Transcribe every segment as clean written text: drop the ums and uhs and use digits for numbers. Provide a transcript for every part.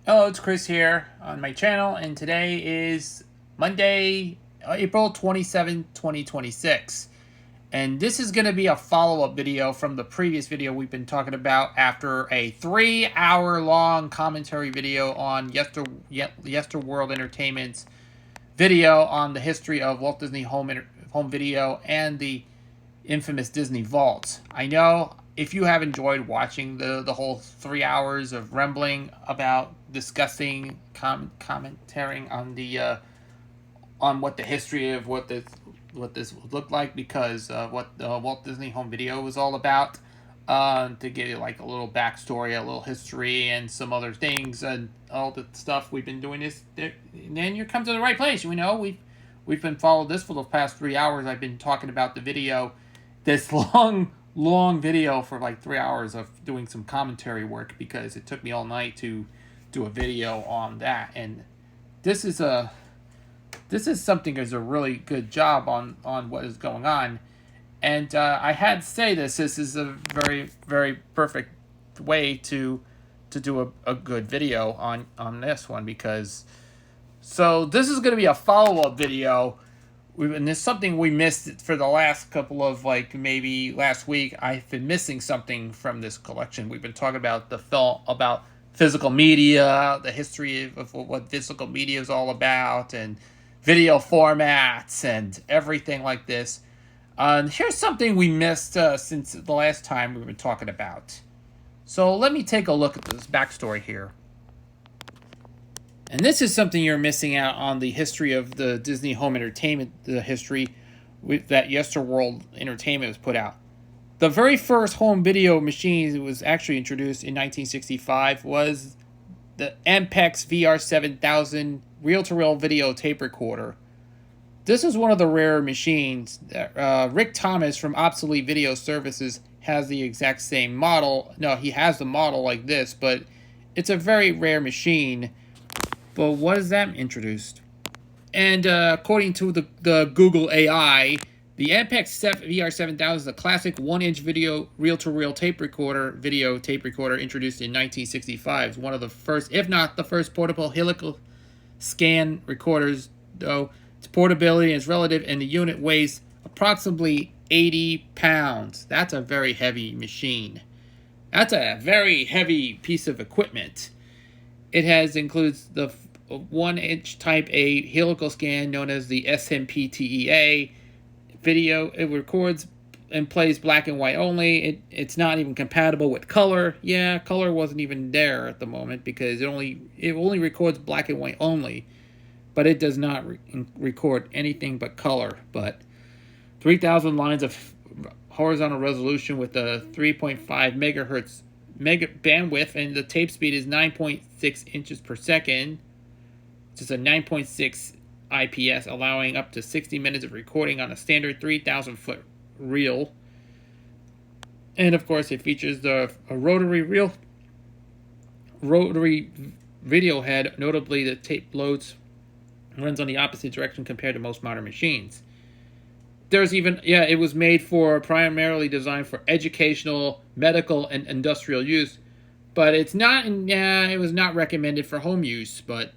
Hello, it's Chris here on my channel, and today is Monday, April 27th, 2026. And this is going to be a follow-up video from the previous video we've been talking about after a 3-hour long commentary video on Yesterworld Entertainment's video on the history of Walt Disney Home Video and the infamous Disney Vault. I know if you have enjoyed watching the whole 3 hours of rambling about discussing commentating on the on what the history of what this would look like, because what the Walt Disney Home Video was all about, to give you like a little backstory, a little history, and some other things, and all the stuff we've been doing this. And then you come to the right place. We've been following this for the past 3 hours. I've been talking about the video, this long video for like 3 hours of doing some commentary work, because it took me all night to do a video on that. And this is a this is something is a really good job on what is going on. And I had to say this is a very perfect way to do a good video on this one, because so this is going to be a follow-up video. And there's something we missed for the last couple of, like, maybe last week. I've been missing something from this collection. We've been talking about the film, about physical media, the history of what physical media is all about, and video formats and everything like this. Here's something we missed since the last time we've been talking about. So let me take a look at this backstory here. And this is something you're missing out on: the history of the Disney Home Entertainment, the history that Yesterworld Entertainment was put out. The very first home video machine that was actually introduced in 1965 was the Ampex VR7000 reel-to-reel video tape recorder. This is one of the rare machines that Rick Thomas from Obsolete Video Services has the exact same model. No, he has the model like this, but it's a very rare machine. But what is that introduced? And according to the Google AI, the Ampex VR7000 is a classic 1-inch video reel-to-reel video tape recorder introduced in 1965. It's one of the first, if not the first, portable helical scan recorders, though its portability is relative, and the unit weighs approximately 80 pounds. That's a very heavy machine. That's a very heavy piece of equipment. It includes the 1-inch Type A helical scan known as the SMPTEA video. It records and plays black and white only. It's not even compatible with color. Yeah, color wasn't even there at the moment, because it only records black and white only, but it does not record anything but color. But 3,000 lines of horizontal resolution with a 3.5 megahertz bandwidth, and the tape speed is 9.6 inches per second. It's a 9.6 IPS, allowing up to 60 minutes of recording on a standard 3,000 foot reel. And of course, it features a rotary video head. Notably, the tape loads runs on the opposite direction compared to most modern machines. There's even, it was made for, primarily designed for educational, medical, and industrial use, but it was not recommended for home use. But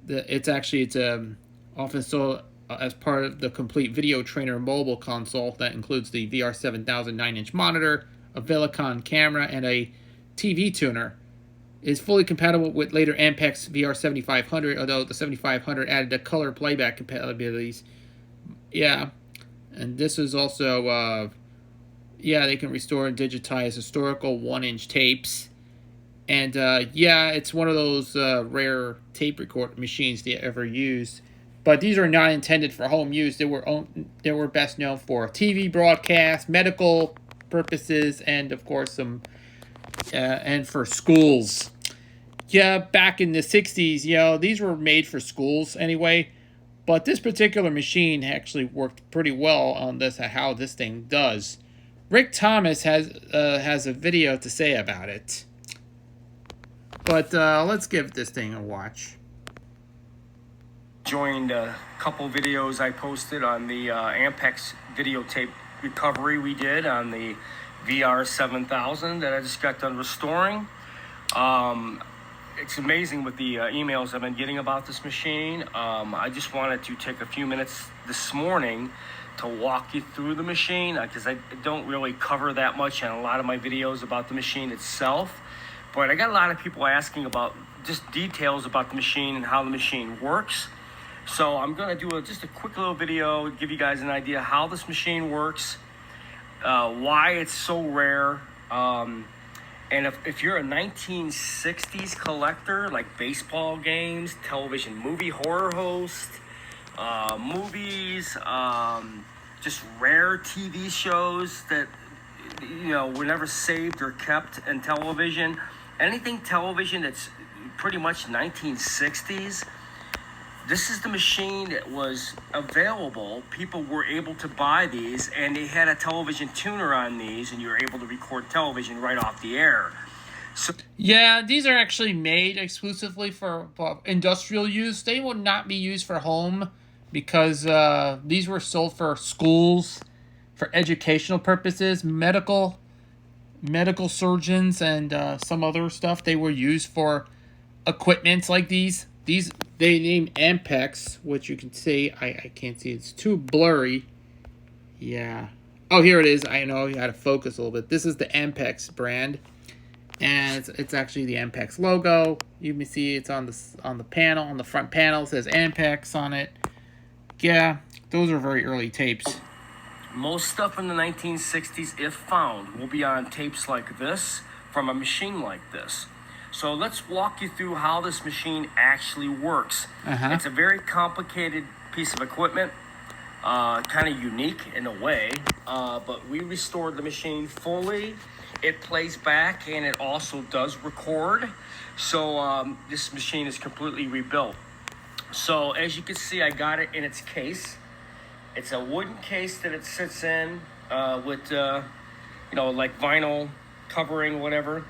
it's often sold as part of the complete video trainer mobile console that includes the VR7000 9-inch monitor, a Velicon camera, and a TV tuner. It is fully compatible with later Ampex VR7500, although the 7500 added the color playback compatibilities. Yeah. And this is also, they can restore and digitize historical 1-inch tapes. And, it's one of those rare tape record machines they ever used. But these are not intended for home use. They were best known for TV broadcast, medical purposes, and, of course, and for schools. Yeah, back in the 60s, these were made for schools anyway. But this particular machine actually worked pretty well on how this thing does. Rick Thomas has a video to say about it. But let's give this thing a watch. Joined a couple videos I posted on the Ampex videotape recovery we did on the VR7000 that I just got done restoring. it's amazing with the emails I've been getting about this machine. I just wanted to take a few minutes this morning to walk you through the machine because I don't really cover that much in a lot of my videos about the machine itself. But I got a lot of people asking about just details about the machine and how the machine works. So I'm going to do just a quick little video, give you guys an idea how this machine works, why it's so rare. And if you're a 1960s collector, like baseball games, television movie horror host, movies, just rare TV shows that, were never saved or kept in television, anything television that's pretty much 1960s, this is the machine that was available. People were able to buy these, and they had a television tuner on these, and you were able to record television right off the air. So yeah, these are actually made exclusively for industrial use. They will not be used for home because these were sold for schools, for educational purposes, medical surgeons, and some other stuff. They were used for equipment like these. These they named Ampex, which you can see. I can't see. It's too blurry. Yeah. Oh, here it is. I know you had to focus a little bit. This is the Ampex brand, and it's actually the Ampex logo. You can see it's on the panel, on the front panel. It says Ampex on it. Yeah, those are very early tapes. Most stuff in the 1960s, if found, will be on tapes like this from a machine like this. So let's walk you through how this machine actually works. It's a very complicated piece of equipment, kind of unique in a way, but we restored the machine fully. It plays back and it also does record. So this machine is completely rebuilt. So as you can see, I got it in its case. It's a wooden case that it sits in with, like vinyl covering, whatever.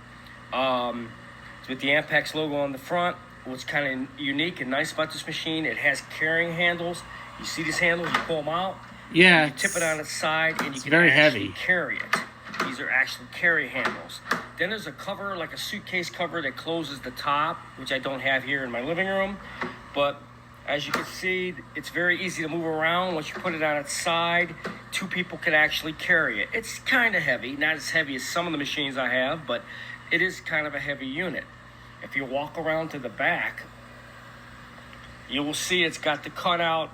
With the Ampex logo on the front. What's kind of unique and nice about this machine, it has carrying handles. You see these handles, you pull them out. Yeah. You tip it on its side and you can very actually heavy. Carry it. These are actually carry handles. Then there's a cover, like a suitcase cover that closes the top, which I don't have here in my living room. But as you can see, it's very easy to move around. Once you put it on its side, two people can actually carry it. It's kind of heavy, not as heavy as some of the machines I have, but it is kind of a heavy unit. If you walk around to the back, you will see it's got the cutout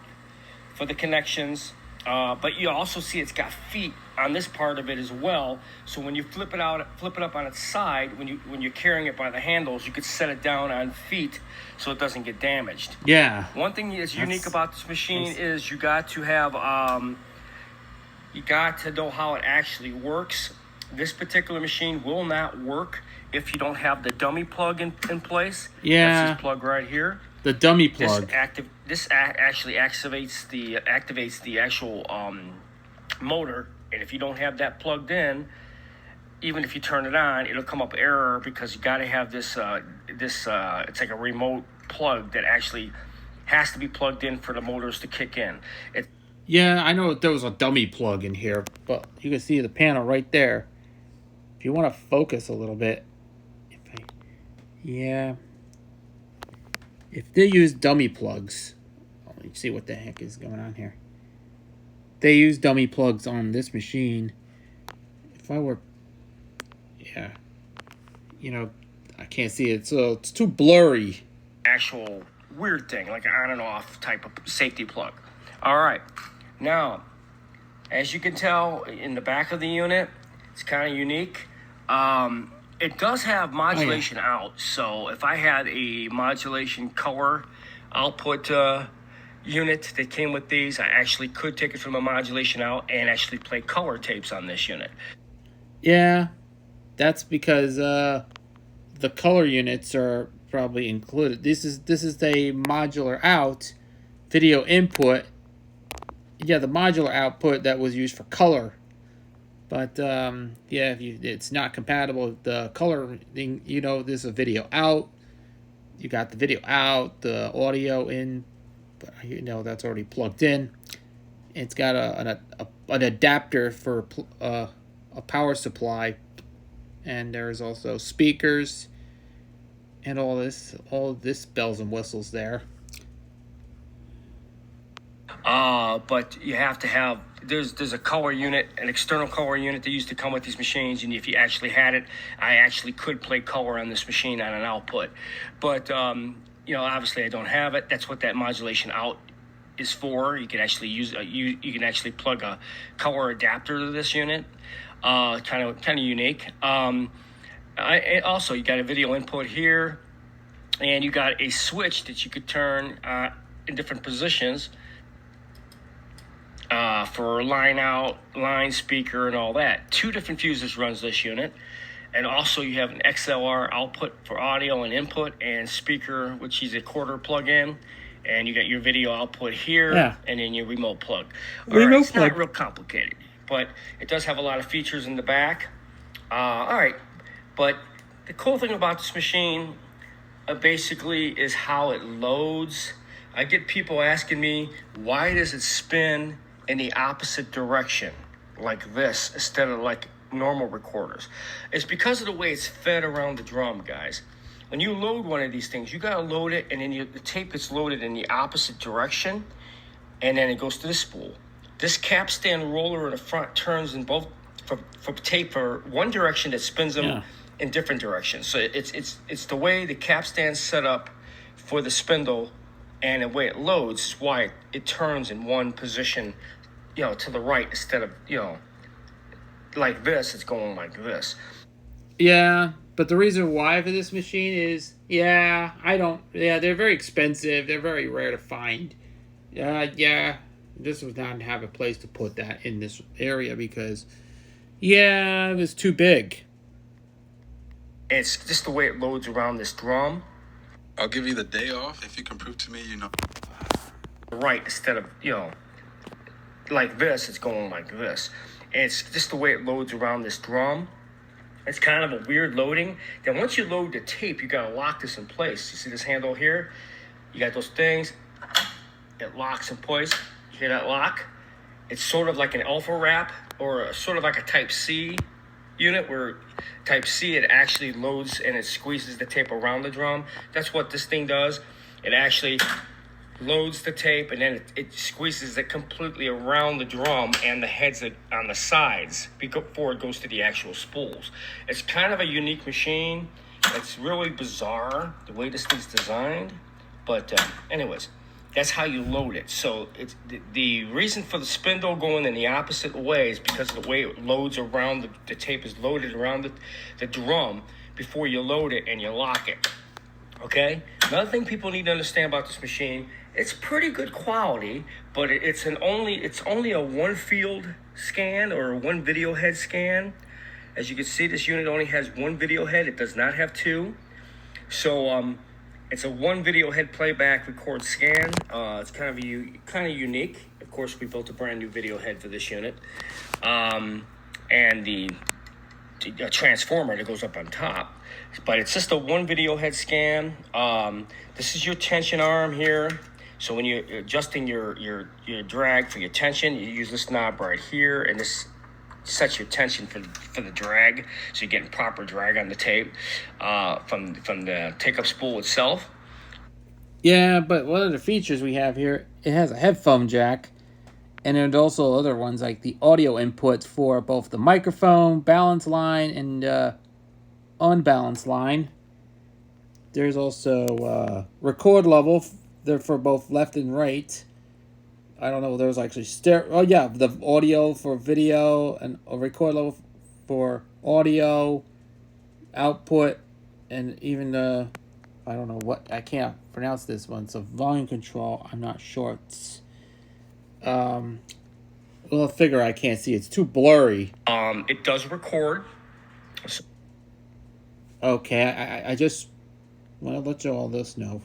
for the connections, but you also see it's got feet on this part of it as well. So when you flip it up on its side, when you're carrying it by the handles, you could set it down on feet so it doesn't get damaged. Yeah. One thing that's unique about this machine is you got to have you got to know how it actually works. This particular machine will not work if you don't have the dummy plug in place. Yeah. That's this plug right here. The dummy plug. This actually activates the actual motor, and if you don't have that plugged in, even if you turn it on, it'll come up error because you got to have this it's like a remote plug that actually has to be plugged in for the motors to kick in. Yeah, I know there was a dummy plug in here, but you can see the panel right there. If you want to focus a little bit, if they use dummy plugs, let me see what the heck is going on here. They use dummy plugs on this machine. If I were, I can't see it, so it's too blurry. Actual weird thing, like an on and off type of safety plug. All right, now, as you can tell in the back of the unit, it's kind of unique. It does have modulation out, so if I had a modulation color output unit that came with these, I actually could take it from a modulation out and actually play color tapes on this unit. Yeah, that's because the color units are probably included. This is a modular out video input. Yeah, the modular output that was used for color. But, if it's not compatible with the color thing, this is a video out. You got the video out, the audio in, but that's already plugged in. It's got an adapter for a power supply, and there's also speakers. And all this bells and whistles there. But you have to have, there's a color unit, an external color unit that used to come with these machines, and if you actually had it, I actually could play color on this machine on an output. But you know, obviously I don't have it. That's what that modulation out is for. You can actually use you can actually plug a color adapter to this unit. Kind of unique. Also, you got a video input here, and you got a switch that you could turn in different positions for line out, line speaker, and all that. 2 different fuses runs this unit. And also you have an XLR output for audio and input, and speaker, which is a quarter plug-in. And you got your video output here, and then your remote plug. It's not real complicated, but it does have a lot of features in the back. All right, but the cool thing about this machine basically is how it loads. I get people asking me, why does it spin in the opposite direction like this instead of like normal recorders? It's because of the way it's fed around the drum, guys. When you load one of these things, you got to load it, and then the tape gets loaded in the opposite direction, and then it goes to the spool. This capstan roller in the front turns in both for tape for one direction that spins them in different directions. So it's the way the capstan's set up for the spindle, and the way it loads is why it turns in one position, you know, to the right instead of, you know, like this. It's going like this. Yeah, but the reason why for this machine is, they're very expensive. They're very rare to find. This was not have a place to put that in this area because, it was too big. It's just the way it loads around this drum. I'll give you the day off if you can prove to me, you know. Right, instead of, you know, like this, it's going like this. And it's just the way it loads around this drum. It's kind of a weird loading. Then once you load the tape, you got to lock this in place. You see this handle here? You got those things. It locks in place. You hear that lock? It's sort of like an alpha wrap, or sort of like a Type C unit, where Type C, it actually loads and it squeezes the tape around the drum. That's what this thing does. It actually loads the tape, and then it squeezes it completely around the drum and the heads on the sides before it goes to the actual spools. It's kind of a unique machine. It's really bizarre the way this thing's designed, but anyways, that's how you load it. So it's the reason for the spindle going in the opposite way is because of the way it loads around the tape is loaded around the drum before you load it and you lock it. Okay? Another thing people need to understand about this machine, it's pretty good quality, but it's only a one field scan or one video head scan. As you can see, this unit only has one video head. It does not have 2. So it's a one video head playback record scan. It's kind of unique. Of course, we built a brand new video head for this unit, and the transformer that goes up on top. But it's just a one video head scan. This is your tension arm here. So when you're adjusting your drag for your tension, you use this knob right here, and this sets your tension for the drag, so you're getting proper drag on the tape from the take-up spool itself. Yeah, but one of the features we have here, it has a headphone jack, and there's also other ones like the audio inputs for both the microphone, balance line, and unbalanced line. There's also record level for both left and right. I don't know. There's actually the audio for video and a record level for audio output, and even I don't know what, I can't pronounce this one. So volume control, I'm not sure. It's little figure I can't see. It's too blurry. It does record. Okay, I just want to let you all this know.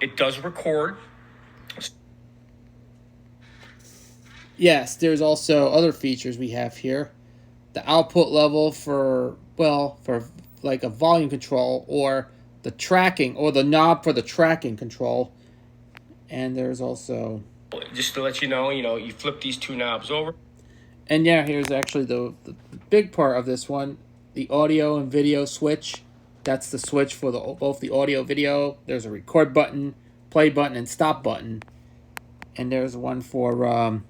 It does record. Yes, there's also other features we have here. The output level for like a volume control, or the tracking, or the knob for the tracking control. And there's also, just to let you know, you flip these 2 knobs over. And here's actually the big part of this one. the audio and video switch. That's the switch for both the audio video. There's a record button, play button, and stop button. And there's one for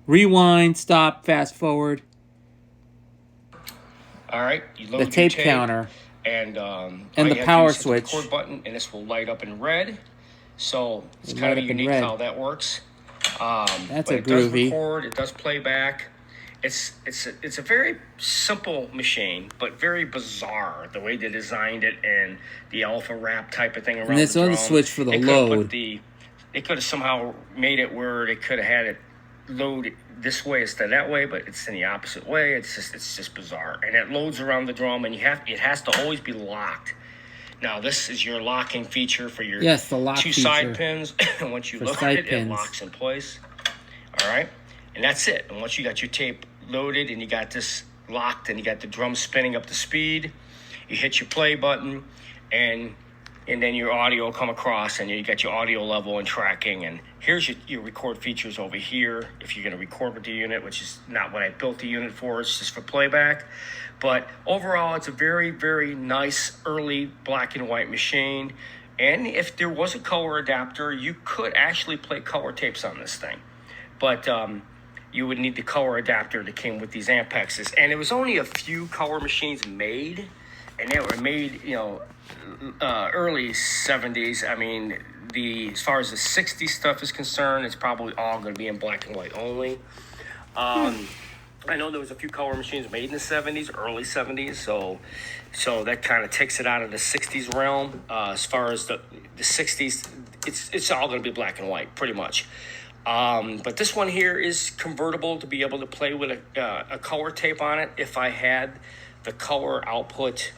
rewind, stop, fast forward. All right, you load the tape your counter, and the power switch. The record button, and this will light up in red. So it's kind of unique how that works. That's but a groovy. It does record. It does play back. It's a very simple machine, but very bizarre the way they designed it and the alpha wrap type of thing around and this the drum. other switch for the load. They could have somehow made it where they could have had it load this way instead of that way, but it's in the opposite way. It's just bizarre, and it loads around the drum, and it has to always be locked. Now this is your locking feature for your the lock two feature side pins, and once you look at it, it locks in place. All right, and that's it. And once you got your tape loaded and you got this locked and you got the drum spinning up to speed, you hit your play button, and then your audio will come across, and you got your audio level and tracking. And here's your record features over here if you're going to record with the unit, which is not what I built the unit for. It's just for playback. But overall, it's a very, very nice early black and white machine. And if there was a color adapter, you could actually play color tapes on this thing. But you would need the color adapter that came with these Ampexes. And there was only a few color machines made, and they were made, early 70s. I mean, as far as the 60s stuff is concerned, it's probably all going to be in black and white only. I know there was a few color machines made in the 70s, early 70s, so that kind of takes it out of the 60s realm. As far as the 60s, it's all going to be black and white, pretty much. But this one here is convertible to be able to play with a color tape on it. If I had the color output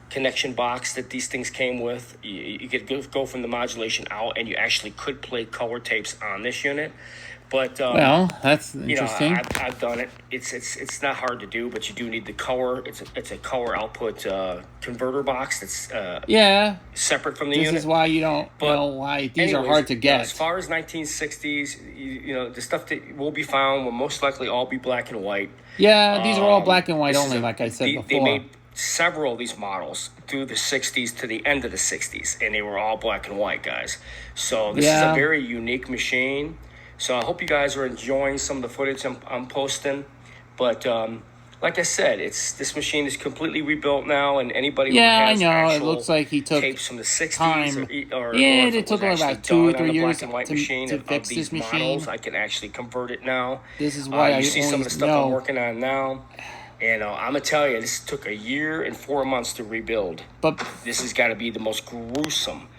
connection box that these things came with, you could go from the modulation out, and you actually could play color tapes on this unit. But well, that's interesting. I've done it. It's not hard to do, but you do need the color. It's a color output converter box that's separate from the unit. This is why you don't know why these are hard to get. As far as 1960s, the stuff that will be found will most likely all be black and white. Yeah, these are all black and white only, like I said before. They made several of these models through the 60s to the end of the 60s, and they were all black and white, guys. So this is a very unique machine. So I hope you guys are enjoying some of the footage I'm posting. But like I said, this machine is completely rebuilt now, and anybody who has it looks like he took tapes from the 60s time. it took about 2 or 3 years to fix this machine. Models, I can actually convert it now. This is why you see some of the stuff I'm working on now. And I'm going to tell you, this took 1 year and 4 months to rebuild. But this has got to be the most gruesome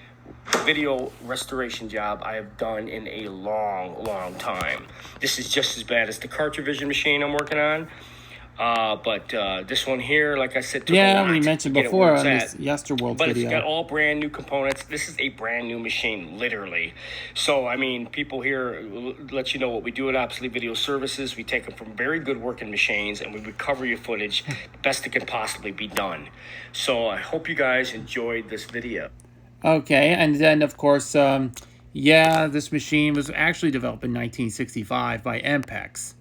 video restoration job I have done in a long, long time. This is just as bad as the Cartrovision machine I'm working on. But this one here, like I said, took a lot we mentioned before on this Yesterworld video. But it's got all brand new components. This is a brand new machine, literally. So, I mean, people here let you know what we do at Obsolete Video Services. We take them from very good working machines, and we recover your footage the best it can possibly be done. So I hope you guys enjoyed this video. Okay, and then, of course, this machine was actually developed in 1965 by Ampex.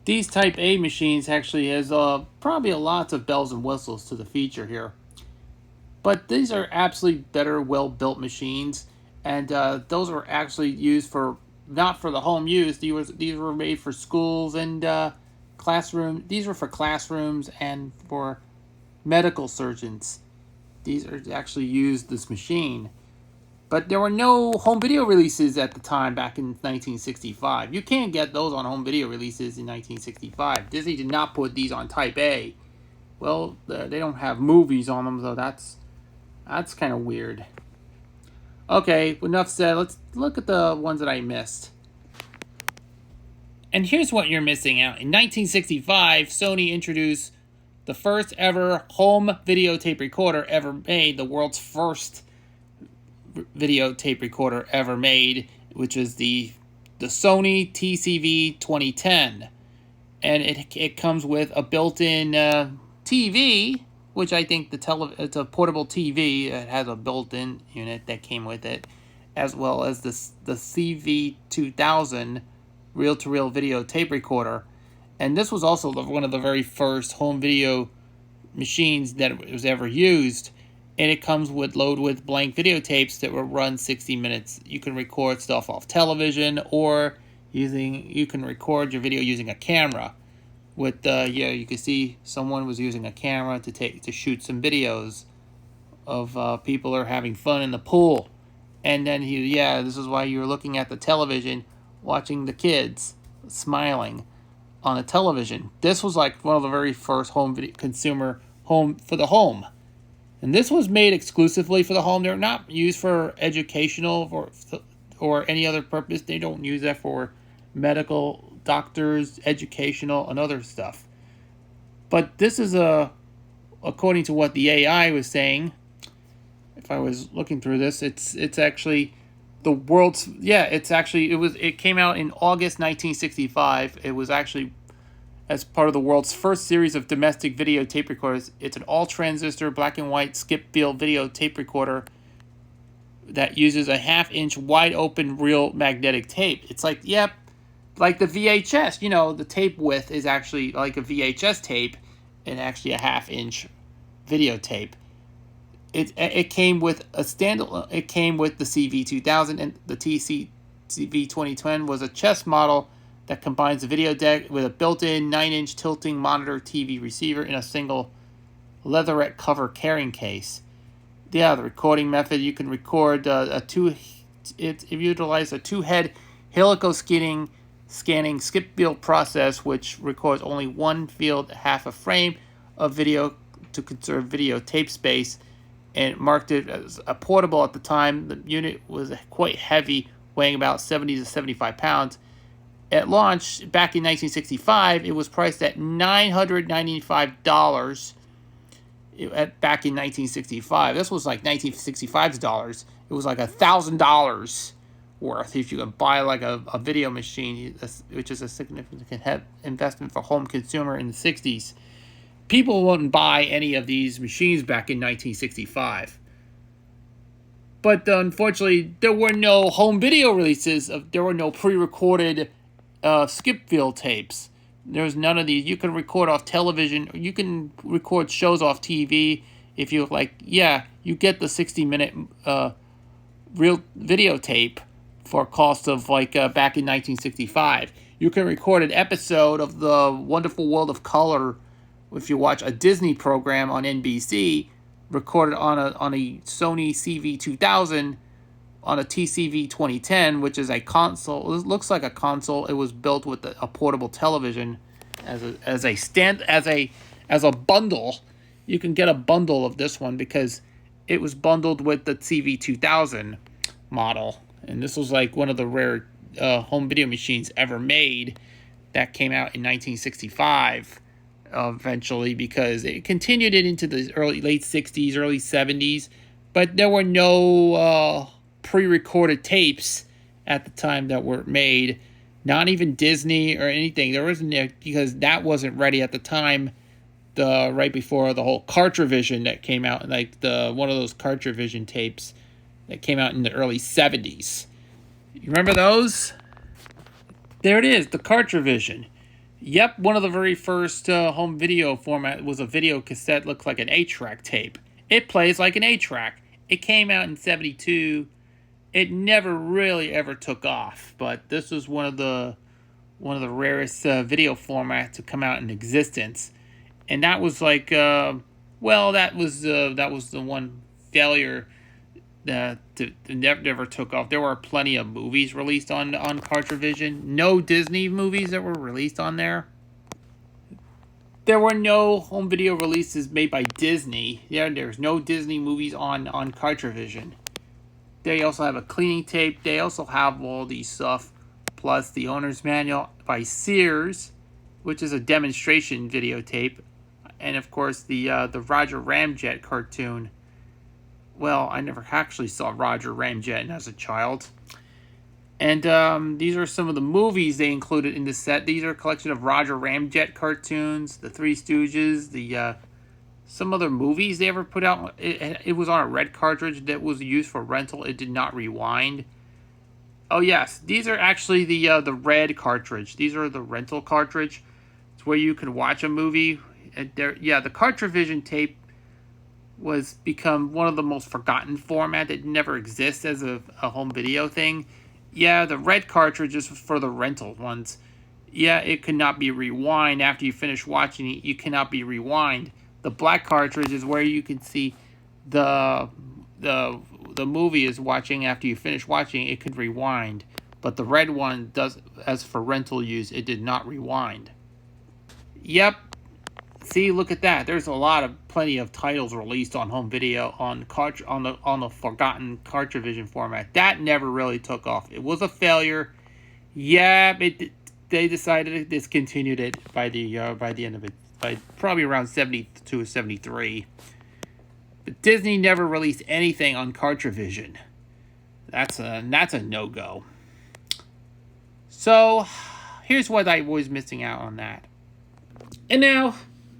These Type A machines actually has probably lots of bells and whistles to the feature here. But these are absolutely better, well-built machines, and those were actually used not for the home use. These were made for schools and classroom. These were for classrooms and for medical surgeons. These are actually used this machine. But there were no home video releases at the time back in 1965. You can't get those on home video releases in 1965. Disney did not put these on Type A. Well, they don't have movies on them, so that's kind of weird. Okay, enough said. Let's look at the ones that I missed. And here's what you're missing out. In 1965, Sony introduced the first ever home videotape recorder ever made, the world's first videotape recorder ever made, which is the Sony TCV 2010. And it comes with a built-in TV, which I think it's a portable TV. It has a built-in unit that came with it, as well as the CV2000 reel-to-reel videotape recorder. And this was also one of the very first home video machines that was ever used. And it comes loaded with blank videotapes that will run 60 minutes. You can record stuff off television, or you can record your video using a camera. With you can see someone was using a camera to shoot some videos of people are having fun in the pool. And then this is why you're looking at the television, watching the kids smiling on a television. This was like one of the very first consumer home for the home. And this was made exclusively for the home. They're not used for educational or any other purpose. They don't use that for medical, doctors, educational, and other stuff. But this is according to what the AI was saying. If I was looking through this, it's actually the world's it came out in August 1965. It was actually as part of the world's first series of domestic video tape recorders. It's an all-transistor, black and white, skip-field video tape recorder that uses a half-inch wide-open reel magnetic tape. It's like, like the VHS. The tape width is actually like a VHS tape and actually a half-inch videotape. It came with a standalone. It came with the CV2000, and the TCV2010 was a chess model that combines a video deck with a built-in 9-inch tilting monitor TV receiver in a single leatherette cover carrying case. The recording method, you can record if you utilize a two-head helical scanning skip field process, which records only one field, half a frame of video to conserve video tape space, and marked it as a portable at the time. The unit was quite heavy, weighing about 70 to 75 pounds. At launch, back in 1965, it was priced at $995 back in 1965. This was like 1965's dollars. It was like $1,000 worth if you can buy like a video machine, which is a significant investment for home consumer in the 60s. People wouldn't buy any of these machines back in 1965. But unfortunately, there were no home video releases. There were no pre-recorded skip field tapes. There's none of these. You can record off television. You can record shows off TV if you like. Yeah, you get the 60-minute real videotape for a cost of like back in 1965. You can record an episode of The Wonderful World of Color if you watch a Disney program on NBC, recorded on a Sony CV2000 on a TCV2010, which is a console. It looks like a console. It was built with a portable television as a bundle. You can get a bundle of this one because it was bundled with the CV2000 model, and this was like one of the rare home video machines ever made that came out in 1965. Eventually, because it continued it into the late 60s, early 70s, but there were no pre-recorded tapes at the time that were made. Not even Disney or anything. There wasn't, because that wasn't ready at the time. Right before the whole Cartravision that came out, like one of those Cartravision tapes that came out in the early 70s. You remember those? There it is, the Cartravision. Yep, one of the very first home video format was a video cassette, looked like an 8-track tape. It plays like an 8-track. It came out in 72. It never really ever took off, but this was one of the rarest video formats to come out in existence. And that was like, that was the one failure that never took off. There were plenty of movies released on Cartravision. No Disney movies that were released on there. There were no home video releases made by Disney. There's no Disney movies on Cartravision. They also have a cleaning tape. They also have all these stuff, plus the owner's manual by Sears, which is a demonstration videotape, and of course the Roger Ramjet cartoon. Well, I never actually saw Roger Ramjet as a child. And these are some of the movies they included in the set. These are a collection of Roger Ramjet cartoons, the Three Stooges, some other movies they ever put out. It was on a red cartridge that was used for rental. It did not rewind. Oh yes, these are actually the red cartridge. These are the rental cartridge. It's where you can watch a movie The Cartravision tape was become one of the most forgotten format. It never exists as a home video thing. Yeah, the red cartridge is for the rental ones. Yeah, it could not be rewind after you finish watching it. You cannot be rewind. The black cartridge is where you can see the movie is watching after you finish watching. It could rewind, but the red one does. As for rental use, it did not rewind. Yep. See, look at that. There's plenty of titles released on home video on the forgotten Cartravision format. That never really took off. It was a failure. Yeah, they decided to discontinue it by the end of it, by probably around 72 or 73. But Disney never released anything on Cartravision. That's a no-go. So here's what I was missing out on that. And now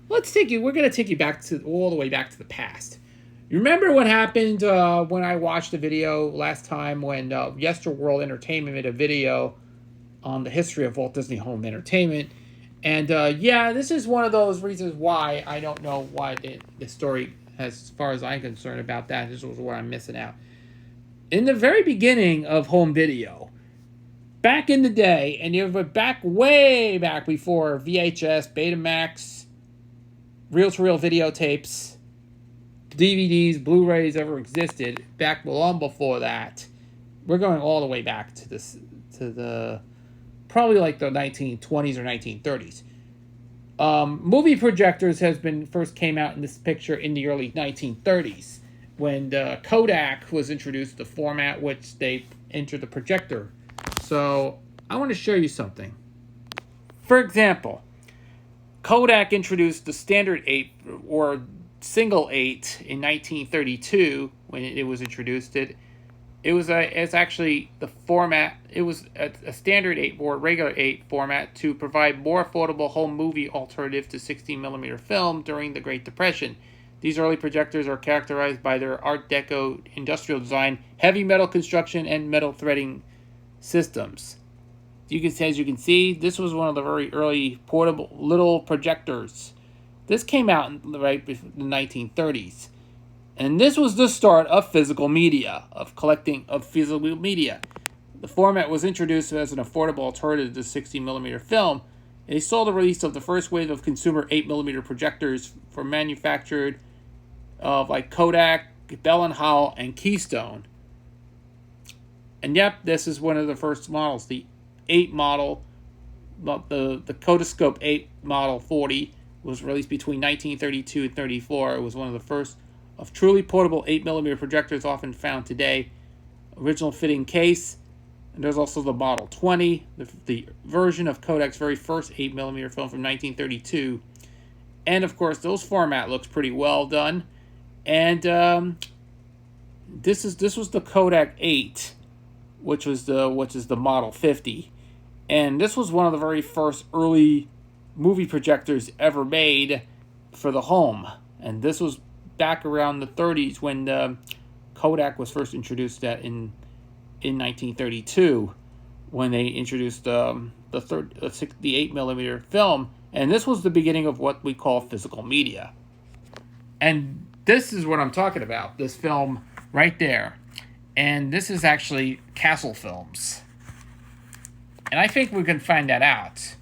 we're going to take you all the way back to the past. You remember what happened when I watched the video last time when Yesterworld Entertainment made a video on the history of Walt Disney Home Entertainment. And this is one of those reasons why I don't know why the story, as far as I'm concerned about that, this was where I'm missing out. In the very beginning of home video, back in the day, and way back before VHS, Betamax, reel-to-reel videotapes, DVDs, Blu-rays ever existed, back long before that, we're going all the way back to the probably like the 1920s or 1930s. Movie projectors first came out in this picture in the early 1930s when the Kodak was introduced, the format which they entered the projector. So I want to show you something. For example, Kodak introduced the standard 8 or single 8 in 1932 when it was introduced. It's actually the format. It was a standard 8 or regular 8 format to provide more affordable home movie alternative to 16mm film during the Great Depression. These early projectors are characterized by their Art Deco industrial design, heavy metal construction, and metal threading systems. As you can see, this was one of the very early portable little projectors. This came out in the 1930s. And this was the start of physical media, of physical media. The format was introduced as an affordable alternative to 16mm film. And they saw the release of the first wave of consumer 8mm projectors for manufactured like Kodak, Bell & Howell, and Keystone. And yep, this is one of the first models, the 8 model, the Kodascope 8 Model 40 was released between 1932 and 34. It was one of the first of truly portable 8mm projectors often found today. Original fitting case, and there's also the Model 20, the version of Kodak's very first 8mm film from 1932. And of course, those format looks pretty well done. And this was the Kodak 8, which is the Model 50. And this was one of the very first early movie projectors ever made for the home. And this was back around the 30s when Kodak was first introduced in 1932, when they introduced the 8mm film. And this was the beginning of what we call physical media. And this is what I'm talking about, this film right there. And this is actually Castle Films. And I think we can find that out.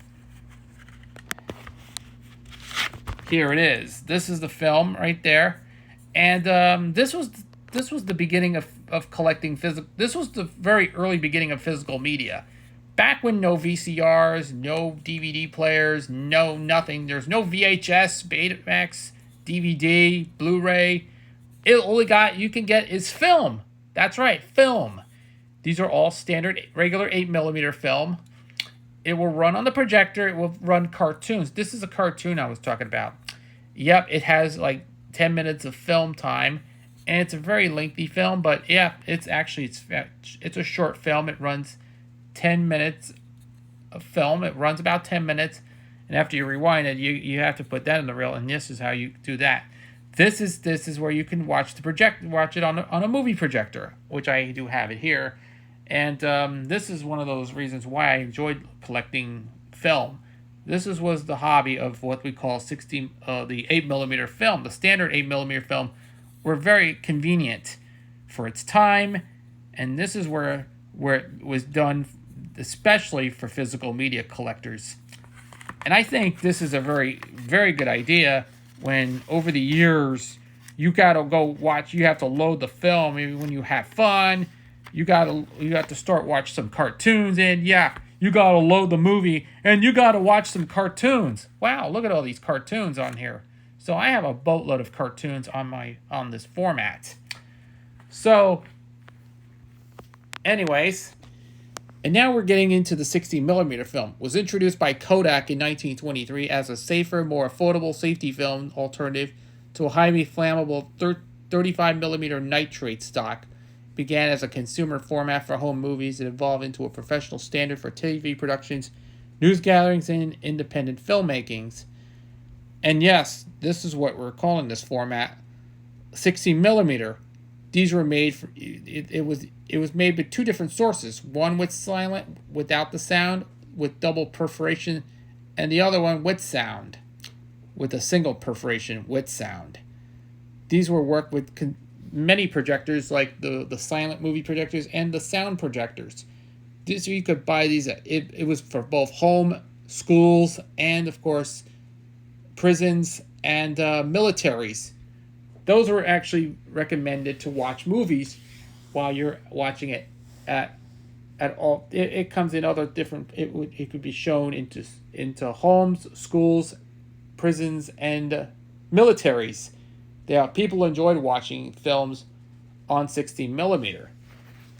Here it is. This is the film right there. And this was the beginning of collecting physical. This was the very early beginning of physical media. Back when no VCRs, no DVD players, no nothing. There's no VHS, Betamax, DVD, Blu-ray. All you can get is film. That's right, film. These are all standard regular 8mm film. It will run on the projector. It will run cartoons. This is a cartoon I was talking about. Yep, it has like 10 minutes of film time, and it's a very lengthy film, but yeah, it's a short film. It runs 10 minutes of film. It runs about 10 minutes, and after you rewind it, you have to put that in the reel, and this is how you do that. This is where you can watch it on a movie projector, which I do have it here. And this is one of those reasons why I enjoyed collecting film, was the hobby of what we call the 8mm film. The standard 8mm film were very convenient for its time, and this is where it was done especially for physical media collectors. And I think this is a very, very good idea when over the years you gotta go watch, you have to load the film maybe when you have fun. You got to start watch some cartoons, and yeah, you got to load the movie and you got to watch some cartoons. Wow, look at all these cartoons on here. So I have a boatload of cartoons on this format. So anyways, and now we're getting into the 60mm film. It was introduced by Kodak in 1923 as a safer, more affordable safety film alternative to a highly flammable 35mm nitrate stock. Began as a consumer format for home movies. It evolved into a professional standard for TV productions, news gatherings, and independent filmmakings. And yes, this is what we're calling this format, 60mm. These were made for it was made with two different sources. One with silent, without the sound, with double perforation, and the other one with sound, with a single perforation with sound. These were worked with many projectors, like the silent movie projectors and the sound projectors. So you could buy these. It was for both home, schools, and of course prisons and militaries. Those were actually recommended to watch movies while you're watching it at all. It comes in other different. It could be shown into homes, schools, prisons, and militaries. People enjoyed watching films on 16mm.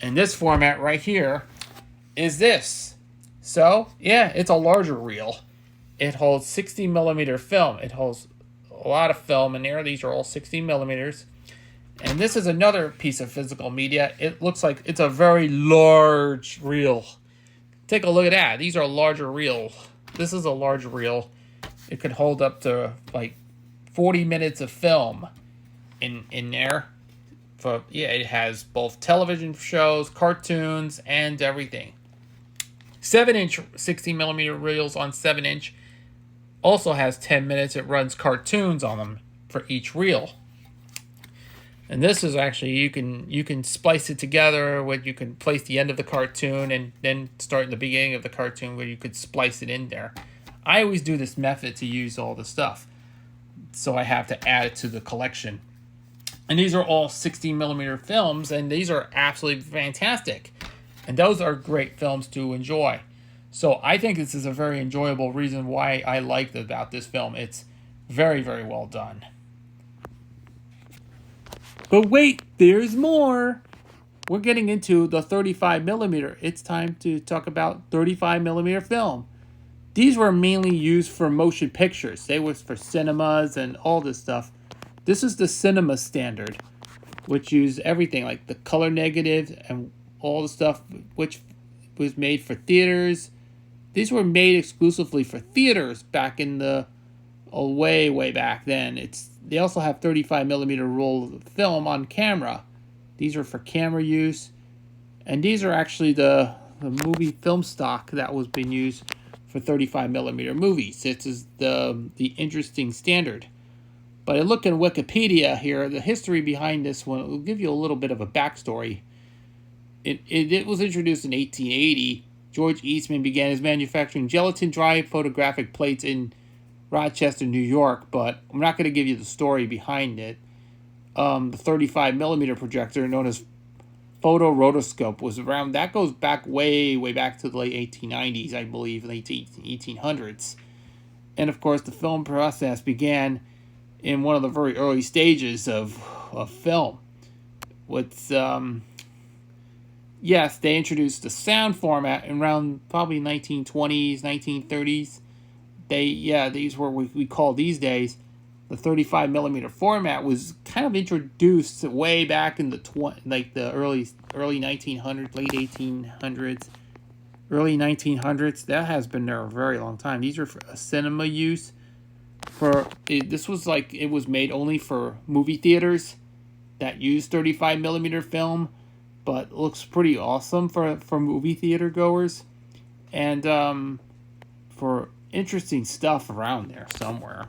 And this format right here is this. So, yeah, it's a larger reel. It holds 60mm film. It holds a lot of film in there. These are all 60mm. And this is another piece of physical media. It looks like it's a very large reel. Take a look at that. These are larger reels. This is a large reel. It could hold up to like 40 minutes of film in there. It has both television shows, cartoons, and everything. 7-inch 60mm reels on 7-inch also has 10 minutes. It runs cartoons on them for each reel. And this is actually, you can splice it together where you can place the end of the cartoon and then start the beginning of the cartoon where you could splice it in there. I always do this method to use all the stuff, so I have to add it to the collection. And these are all 60mm films, and these are absolutely fantastic. And those are great films to enjoy. So I think this is a very enjoyable reason why I like about this film. It's very, very well done. But wait, there's more. We're getting into the 35mm. It's time to talk about 35mm film. These were mainly used for motion pictures. They were for cinemas and all this stuff. This is the cinema standard, which used everything like the color negative and all the stuff which was made for theaters. These were made exclusively for theaters back in the way back then. They also have 35mm roll of film on camera. These are for camera use, and these are actually the movie film stock that was being used for 35mm movies. This is the interesting standard. But I look in Wikipedia here, the history behind this one will give you a little bit of a backstory. It was introduced in 1880. George Eastman began his manufacturing gelatin dry photographic plates in Rochester, New York, but I'm not going to give you the story behind it. The 35mm projector, known as photorotoscope, was around. That goes back way back to the late 1890s, I believe, late 1800s. And of course, the film process began in one of the very early stages of film. Yes, they introduced the sound format around probably 1920s, 1930s. These were what we call these days. The 35mm format was kind of introduced way back in the early 1900s, late 1800s, early 1900s. That has been there a very long time. These are for cinema use. This was it was made only for movie theaters that use 35mm film, but looks pretty awesome for movie theater goers, and for interesting stuff around there somewhere.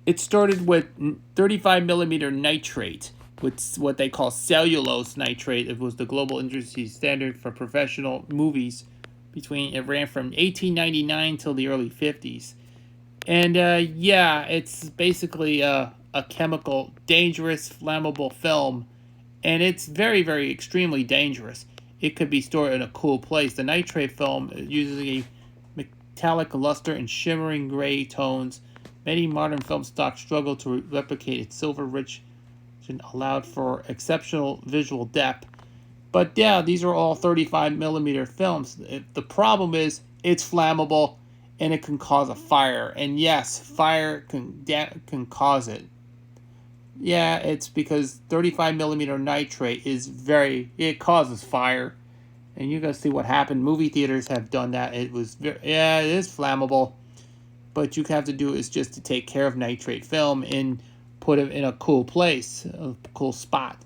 It started with 35 millimeter nitrate, with what they call cellulose nitrate. It was the global industry standard for professional movies. It ran from 1899 till the early 50s. And yeah, it's basically a chemical, dangerous, flammable film. And it's very, very extremely dangerous. It could be stored in a cool place. The nitrate film uses a metallic luster and shimmering gray tones. Many modern film stocks struggle to replicate its silver-rich and allowed for exceptional visual depth. But yeah, these are all 35 millimeter films. The problem is it's flammable and it can cause a fire. And yes, fire can cause it. Yeah, it's because 35 millimeter nitrate it causes fire. And you're going to see what happened. Movie theaters have done that. It is flammable. But you have to do is just to take care of nitrate film and put it in a cool place, a cool spot.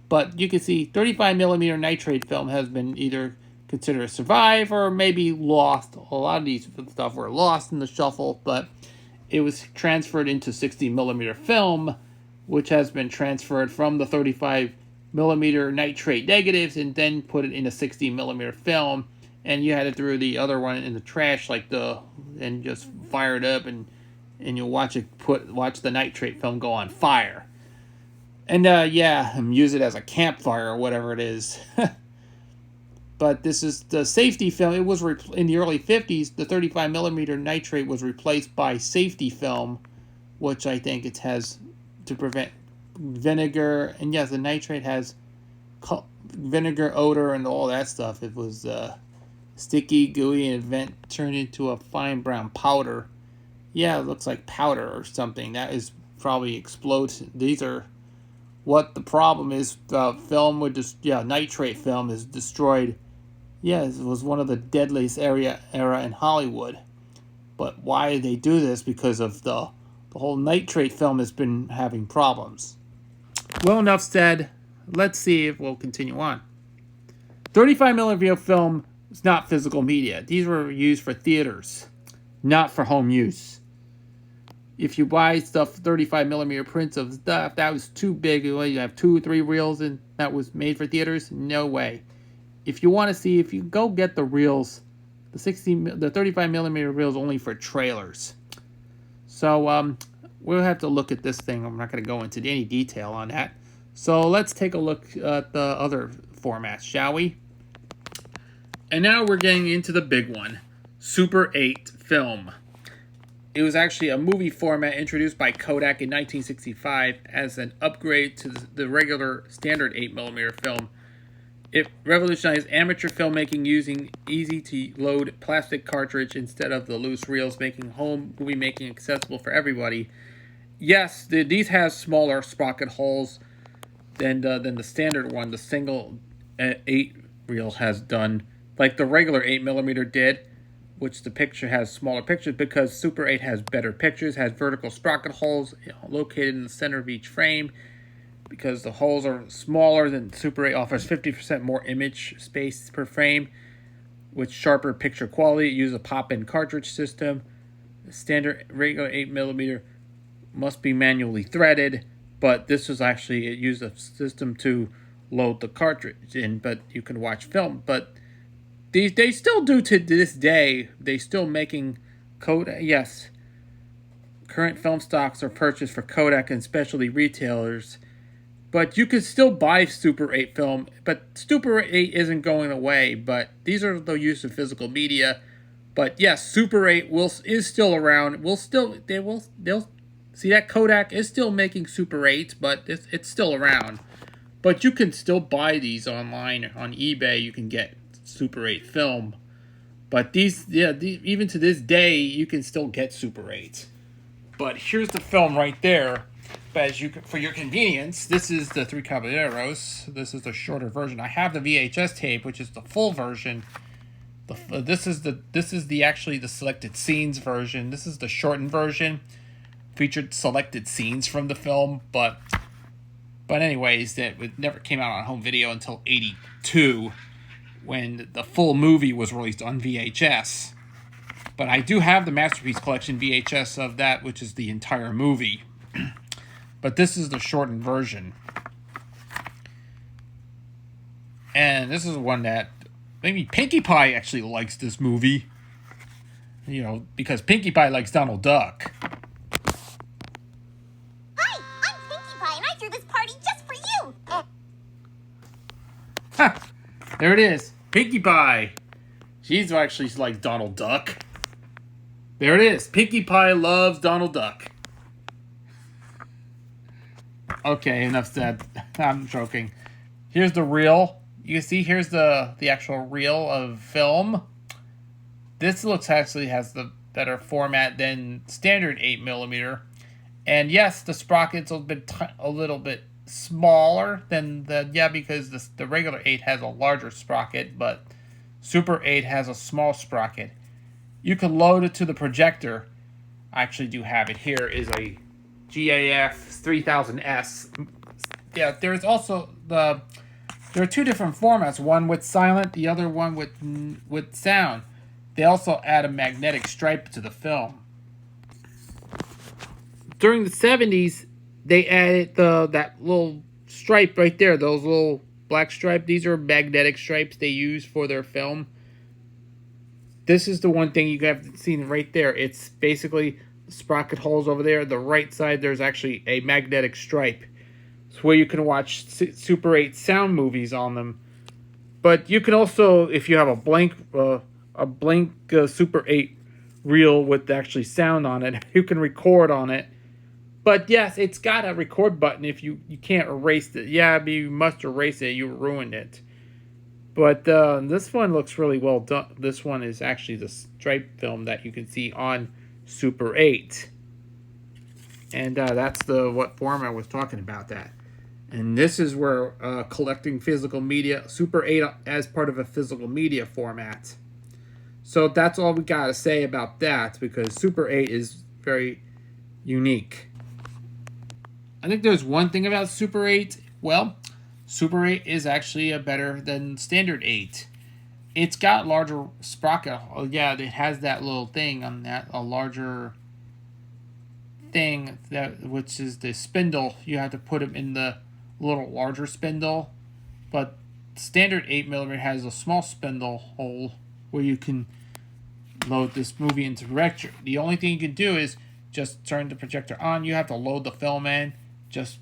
But you can see 35 millimeter nitrate film has been either considered survive or maybe lost. A lot of these stuff were lost in the shuffle, but it was transferred into 60 millimeter film, which has been transferred from the 35 millimeter nitrate negatives and then put it in a 60 millimeter film. And you had to throw the other one in the trash, and just fire it up, and you'll watch the nitrate film go on fire. And use it as a campfire or whatever it is. But this is the safety film. It was in the early 50s. The 35 millimeter nitrate was replaced by safety film, which I think it has to prevent vinegar. And yes, the nitrate has vinegar odor and all that stuff. It was sticky, gooey, and turned into a fine brown powder. Yeah, it looks like powder or something. That is probably explodes. These are what the problem is. Film nitrate film is destroyed. Yeah, it was one of the deadliest era in Hollywood. But why did they do this? Because of the whole nitrate film has been having problems. Well, enough said. Let's see if we'll continue on. 35 millimeter film is not physical media. These were used for theaters, not for home use. If you buy stuff, 35 millimeter prints of stuff, that was too big. You have 2 or 3 reels and that was made for theaters? No way. If you want to see, if you go get the reels, the 35 millimeter reels only for trailers. So we'll have to look at this thing. I'm not going to go into any detail on that. So let's take a look at the other formats, shall we? And now we're getting into the big one, Super 8 film. It was actually a movie format introduced by Kodak in 1965 as an upgrade to the regular standard 8mm film. It revolutionized amateur filmmaking using easy-to-load plastic cartridge instead of the loose reels, making home movie making accessible for everybody. Yes, these has smaller sprocket holes than the standard one, the single 8 reel has done, like the regular 8mm did, which the picture has smaller pictures because Super 8 has better pictures, has vertical sprocket holes located in the center of each frame. Because the holes are smaller, than Super 8 offers 50% more image space per frame with sharper picture quality. It uses a pop-in cartridge system. The standard regular 8mm must be manually threaded, but this was actually, it used a system to load the cartridge in, but you can watch film. But they still do to this day. They still making Kodak. Yes, current film stocks are purchased for Kodak and specialty retailers. But you can still buy Super 8 film, but Super 8 isn't going away. But these are the use of physical media. But yes, Super 8 is still around. They'll see that Kodak is still making Super 8, but it's still around. But you can still buy these online on eBay. You can get Super 8 film. But even to this day, you can still get Super 8. But here's the film right there. But for your convenience, this is the Three Caballeros. This is the shorter version. I have the VHS tape, which is the full version. This is actually the selected scenes version. This is the shortened version. Featured selected scenes from the film, but anyways, it never came out on home video until '82, when the full movie was released on VHS. But I do have the Masterpiece Collection VHS of that, which is the entire movie. But this is the shortened version. And this is one that maybe Pinkie Pie actually likes this movie. You know, because Pinkie Pie likes Donald Duck. Hi, I'm Pinkie Pie, and I threw this party just for you. Ha! There it is. Pinkie Pie. She's actually like Donald Duck. There it is. Pinkie Pie loves Donald Duck. Okay, enough said. I'm joking. Here's the reel. You can see here's the actual reel of film. This looks actually has the better format than standard 8mm. And yes, the sprocket's a little bit smaller than because the regular 8 has a larger sprocket, but Super 8 has a small sprocket. You can load it to the projector. I actually do have it here. Is a GAF 3000S. Yeah, there's also there are two different formats. One with silent, the other one with sound. They also add a magnetic stripe to the film. During the 70s, they added that little stripe right there. Those little black stripe. These are magnetic stripes they use for their film. This is the one thing you have seen right there. It's basically the sprocket holes over there. The right side, there's actually a magnetic stripe. It's where you can watch Super 8 sound movies on them. But you can also, if you have a blank Super 8 reel with actually sound on it, you can record on it. But yes, it's got a record button if you can't erase it. Yeah, but you must erase it. You ruined it. But this one looks really well done. This one is actually the stripe film that you can see on Super 8. And that's what form I was talking about that. And this is where collecting physical media, Super 8 as part of a physical media format. So that's all we got to say about that, because Super 8 is very unique. I think there's one thing about Super 8. Well, Super 8 is actually better than standard 8. It's got larger sprocket. Oh, yeah, it has that little thing on that, a larger thing, which is the spindle. You have to put them in the little larger spindle. But standard 8mm has a small spindle hole where you can load this movie into projector. The only thing you can do is just turn the projector on. You have to load the film in, just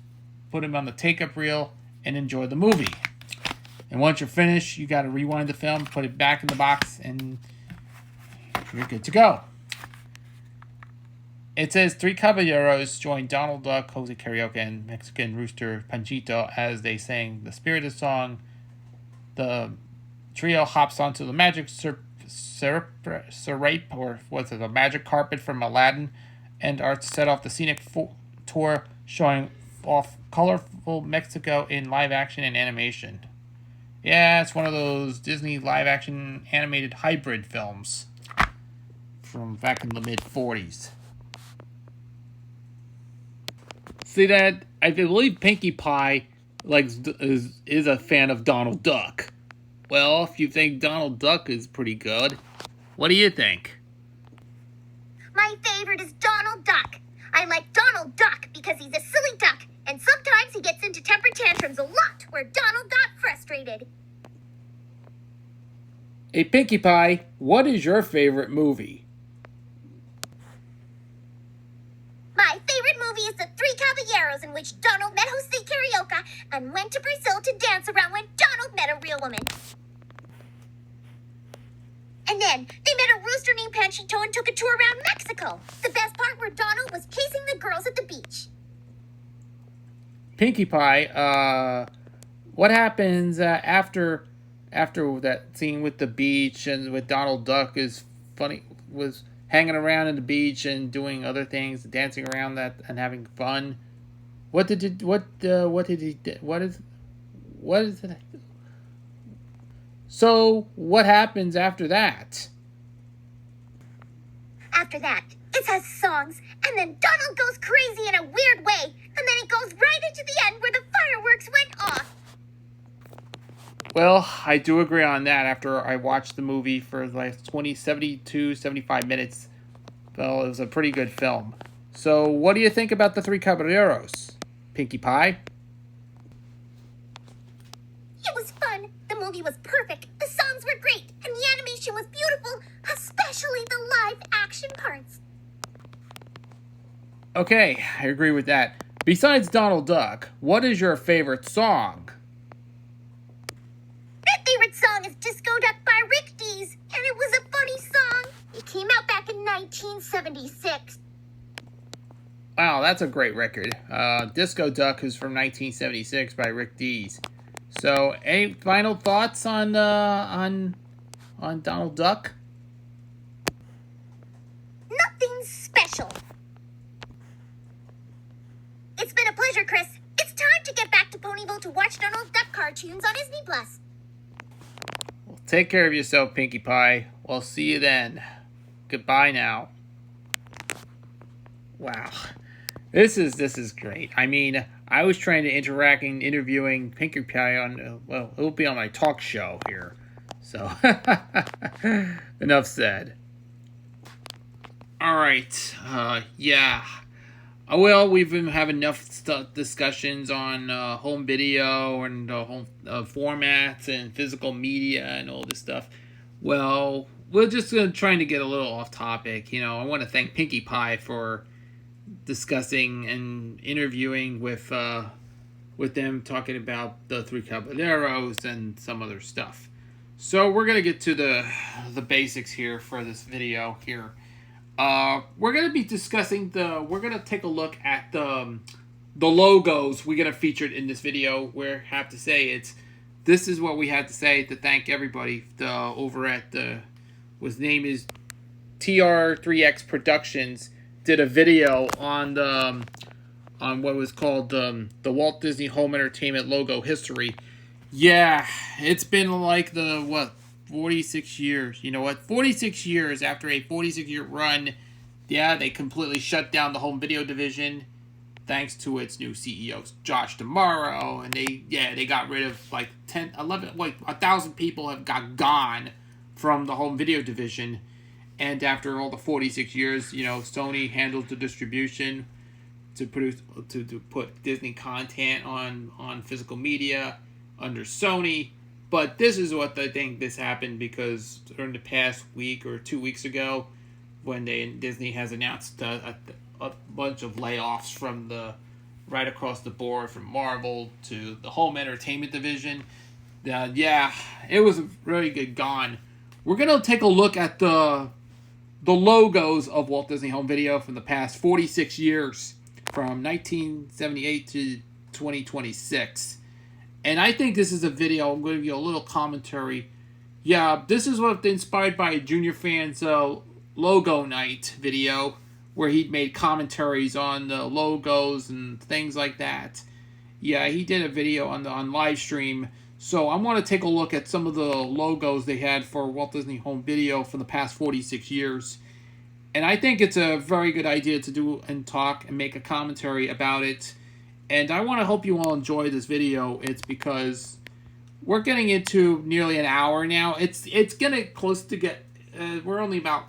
put them on the take-up reel, and enjoy the movie. And once you're finished, you got to rewind the film, put it back in the box, and you're good to go. It says 3 caballeros joined Donald Duck, Jose Carioca, and Mexican rooster Panchito as they sang the spirited song. The trio hops onto the magic syrup, or what's it, a magic carpet from Aladdin, and are to set off the scenic tour showing off colorful Mexico in live action and animation. Yeah, it's one of those Disney live action animated hybrid films from back in the mid 40s. See that? I believe Pinkie Pie is a fan of Donald Duck. Well, if you think Donald Duck is pretty good, what do you think? My favorite is Donald Duck. I like Donald Duck because he's a silly duck, and sometimes he gets into temper tantrums a lot where Donald got frustrated. Hey, Pinkie Pie, what is your favorite movie? My favorite movie is The 3 Caballeros, in which Donald met Jose Carioca and went to Brazil to dance around when Donald met a real woman. And then they met a rooster named Panchito and took a tour around Mexico. The best part where Donald was kissing the girls at the beach. Pinkie Pie, what happens after that scene with the beach and with Donald Duck is funny, was hanging around in the beach and doing other things, dancing around that and having fun. What is it? So what happens after that? After that, it has songs, and then Donald goes crazy in a weird way, and then it goes right into the end where the fireworks went off. Well, I do agree on that after I watched the movie for like 75 minutes. Well, it was a pretty good film. So, what do you think about The Three Caballeros? Pinkie Pie? It was fun. The movie was perfect. The songs were great. And the animation was beautiful, especially the live action parts. Okay, I agree with that. Besides Donald Duck, what is your favorite song? My favorite song is Disco Duck by Rick Dees, and it was a funny song. It came out back in 1976. Wow, that's a great record. Disco Duck is from 1976 by Rick Dees. So, any final thoughts on Donald Duck? Nothing special. It's been a pleasure, Chris. It's time to get back to Ponyville to watch Donald Duck cartoons on Disney Plus. Well, take care of yourself, Pinkie Pie. We'll see you then. Goodbye now. Wow. This is great. I mean, I was trying to interviewing Pinkie Pie on, well, it'll be on my talk show here. So, enough said. Alright, yeah. Well, we've been having enough discussions on home video and home formats and physical media and all this stuff. Well, we're just trying to get a little off topic. You know, I want to thank Pinkie Pie for discussing and interviewing with them, talking about the Three Caballeros and some other stuff. So we're gonna get to the basics here for this video here. We're gonna be discussing we're gonna take a look at the logos we're gonna feature in this video. We have to say this is what we had to say to thank everybody over at his name is TR3X Productions, did a video on what was called the Walt Disney Home Entertainment logo history. Yeah, it's been like 46 years. You know what? 46 years after a 46-year run, yeah, they completely shut down the home video division thanks to its new CEO, Josh D'Amaro, and they got rid of like 1,000 people have got gone from the home video division. And after all the 46 years, you know, Sony handles the distribution to put Disney content on physical media under Sony. But this is what I think this happened because during the past week or 2 weeks ago, when Disney has announced a bunch of layoffs from right across the board from Marvel to the home entertainment division, yeah, it was really good gone. We're gonna take a look at the logos of Walt Disney Home Video from the past 46 years, from 1978 to 2026. And I think this is a video, I'm going to give you a little commentary. Yeah, this is what inspired by Junior Fan's logo night video, where he made commentaries on the logos and things like that. Yeah, he did a video on live stream. So I want to take a look at some of the logos they had for Walt Disney Home Video for the past 46 years. And I think it's a very good idea to do and talk and make a commentary about it. And I want to hope you all enjoy this video. It's because we're getting into nearly an hour now. It's getting close to get... we're only about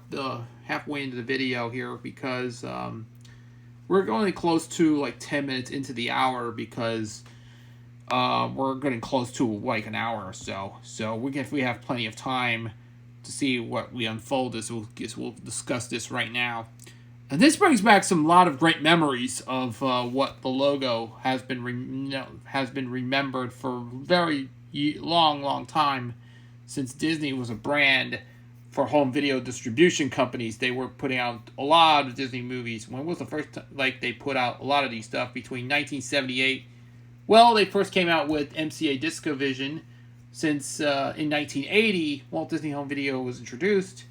halfway into the video here because we're only close to like 10 minutes into the hour because we're getting close to like an hour or so. So if we have plenty of time to see what we unfold this, we'll discuss this right now. And this brings back a lot of great memories of what the logo has been remembered for a very long time, since Disney was a brand for home video distribution companies. They were putting out a lot of Disney movies. When was the first time they put out a lot of these stuff? Between 1978, well, they first came out with MCA Discovision. Since in 1980, Walt Disney Home Video was introduced.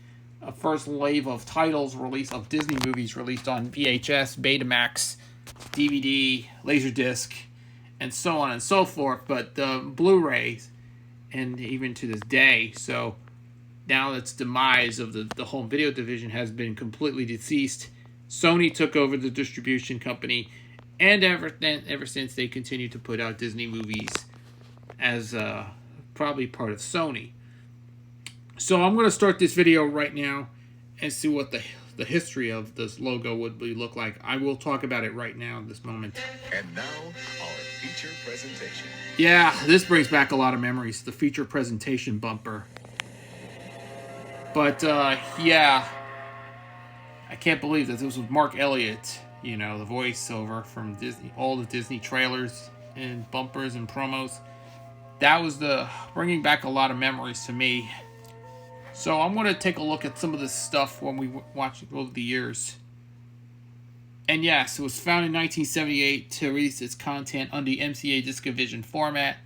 A first wave of titles of Disney movies released on VHS, Betamax, DVD, Laserdisc, and so on and so forth. But Blu-rays, and even to this day. So now its demise of the home video division has been completely deceased. Sony took over the distribution company, and ever since they continue to put out Disney movies as probably part of Sony. So I'm going to start this video right now and see what the history of this logo would look like. I will talk about it right now at this moment. And now, our feature presentation. Yeah, this brings back a lot of memories. The feature presentation bumper. But, yeah. I can't believe that this was Mark Elliott, you know, the voiceover from Disney, all the Disney trailers and bumpers and promos. That was bringing back a lot of memories to me. So I'm going to take a look at some of this stuff when we watch it over the years. And yes, it was founded in 1978 to release its content on the MCA Discovision format.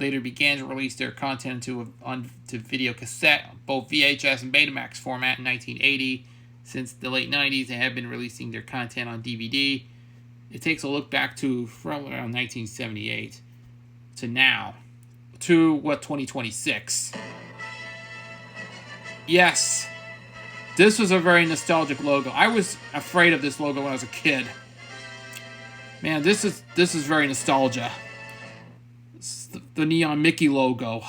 Later began to release their content onto video cassette, both VHS and Betamax format in 1980. Since the late 90s, they have been releasing their content on DVD. It takes a look back to from around 1978 to now, to 2026. Yes, this was a very nostalgic logo. I was afraid of this logo when I was a kid. Man, this is very nostalgia. The Neon Mickey logo.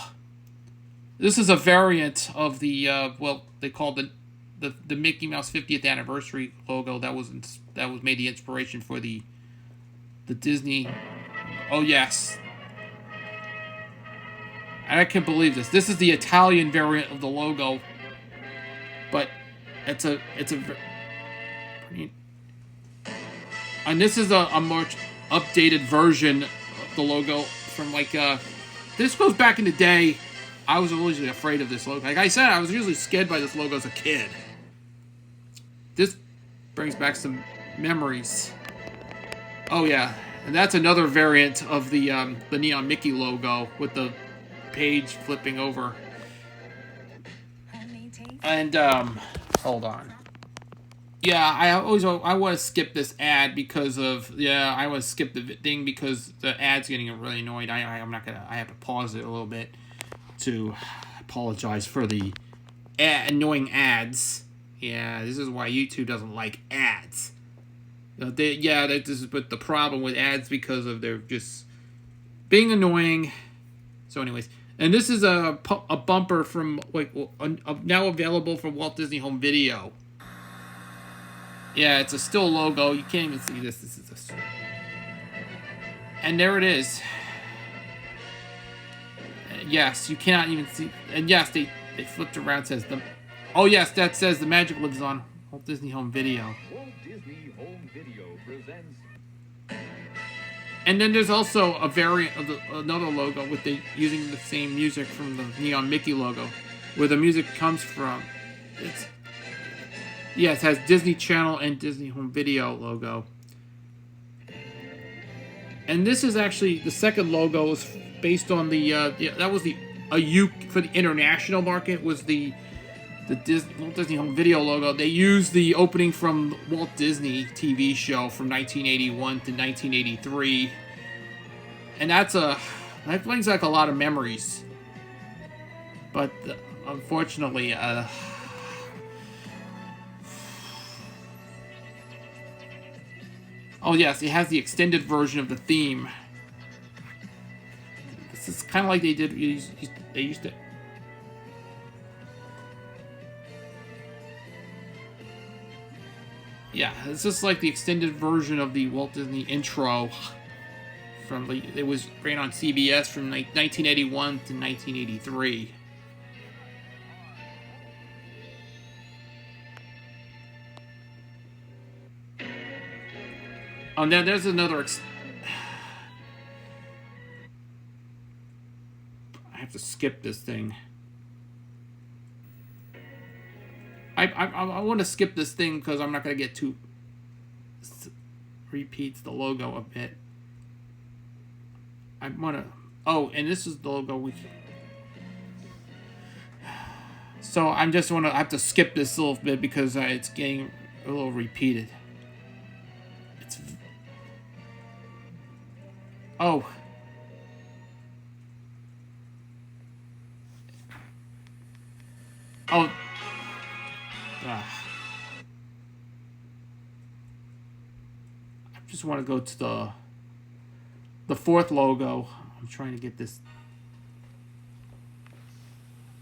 This is a variant of the they called the Mickey Mouse 50th anniversary logo that was made the inspiration for the Disney. Oh yes, and I can't believe this. This is the Italian variant of the logo, but it's a and this is a much updated version of the logo from this goes back in the day. I was originally afraid of this logo. Like I said, I was usually scared by this logo as a kid. This brings back some memories. Oh yeah, and that's another variant of the Neon Mickey logo with the page flipping over. And hold on. Yeah, I want to skip this ad because of I want to skip the thing because the ad's getting really annoyed. I have to pause it a little bit to apologize for the annoying ads. Yeah, this is why YouTube doesn't like ads. This is but the problem with ads because of their just being annoying. So, anyways, and this is a bumper from now available from Walt Disney Home Video. Yeah, it's a still logo. You can't even see this. This is and there it is. Yes, you cannot even see. And yes, they flipped around. Says the. Oh yes, that says the magic lives on Walt Disney Home Video. Walt Disney Home Video presents. And then there's also a variant of another logo with using the same music from the Neon Mickey logo, where the music comes from. It has Disney Channel and Disney Home Video logo. And this is actually the second logo is based on the that was for the international market was the Walt Disney Home Video logo. They used the opening from Walt Disney TV show from 1981 to 1983, and that brings back a lot of memories. But unfortunately, oh yes, it has the extended version of the theme. This is kind of like they used to. Yeah, it's just like the extended version of the Walt Disney intro it was ran on CBS from 1981 to 1983. Oh, now there's another. I have to skip this thing. I want to skip this thing because I'm not going to get too... repeats the logo a bit. I want to... Oh, and this is the logo So I have to skip this a little bit because it's getting a little repeated. Oh. Oh. I just want to go to the fourth logo. I'm trying to get this.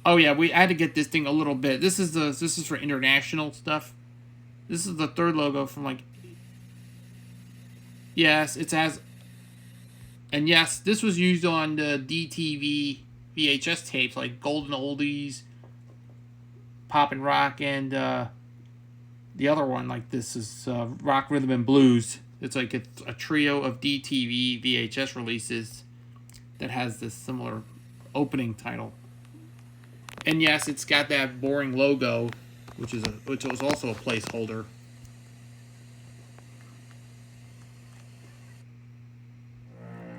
Oh yeah, I had to get this thing a little bit. This is for international stuff. This is the third logo from like. Yes, it has. And yes, this was used on the DTV VHS tapes like Golden Oldies, Pop and Rock, and the other one like this is Rock, Rhythm, and Blues. It's like a trio of DTV VHS releases that has this similar opening title. And yes, it's got that boring logo, which was also a placeholder.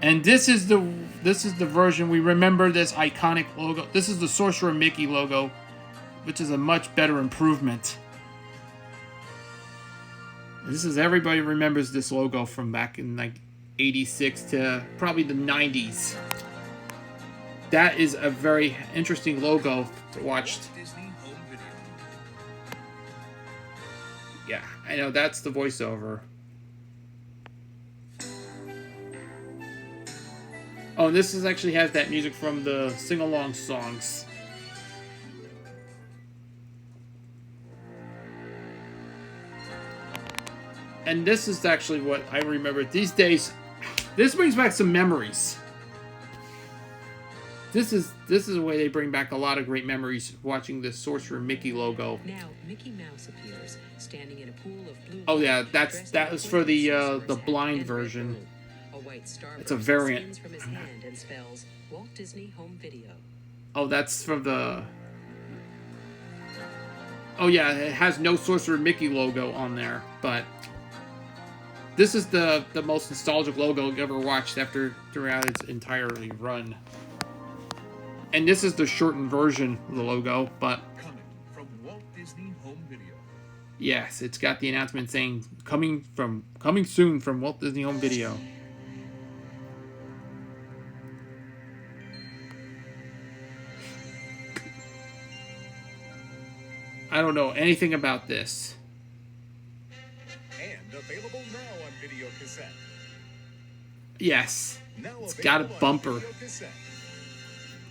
And this is the version we remember, this iconic logo. This is the Sorcerer Mickey logo, which is a much better improvement. This is, everybody remembers this logo from back in like 86 to probably the 90s. That is a very interesting logo to watch. Yeah, I know, that's the voiceover. Oh, this is actually has that music from the sing-along songs. And this is actually what I remember these days. This brings back some memories. This is the way they bring back a lot of great memories watching the Sorcerer Mickey logo. Now Mickey Mouse appears, standing in a pool of blue. Oh yeah, that was for the blind version. A white star it's a variant. from his hand and spells Walt Disney Home Video. Oh, that's from the. Oh yeah, it has no Sorcerer Mickey logo on there, but this is the most nostalgic logo you've ever watched throughout its entirely run. And this is the shortened version of the logo, but Coming from Walt Disney Home Video. yes, it's got the announcement saying coming soon from Walt Disney Home Video. I don't know anything about this. And available now on video cassette. Yes, Now it's got a available on bumper. video cassette.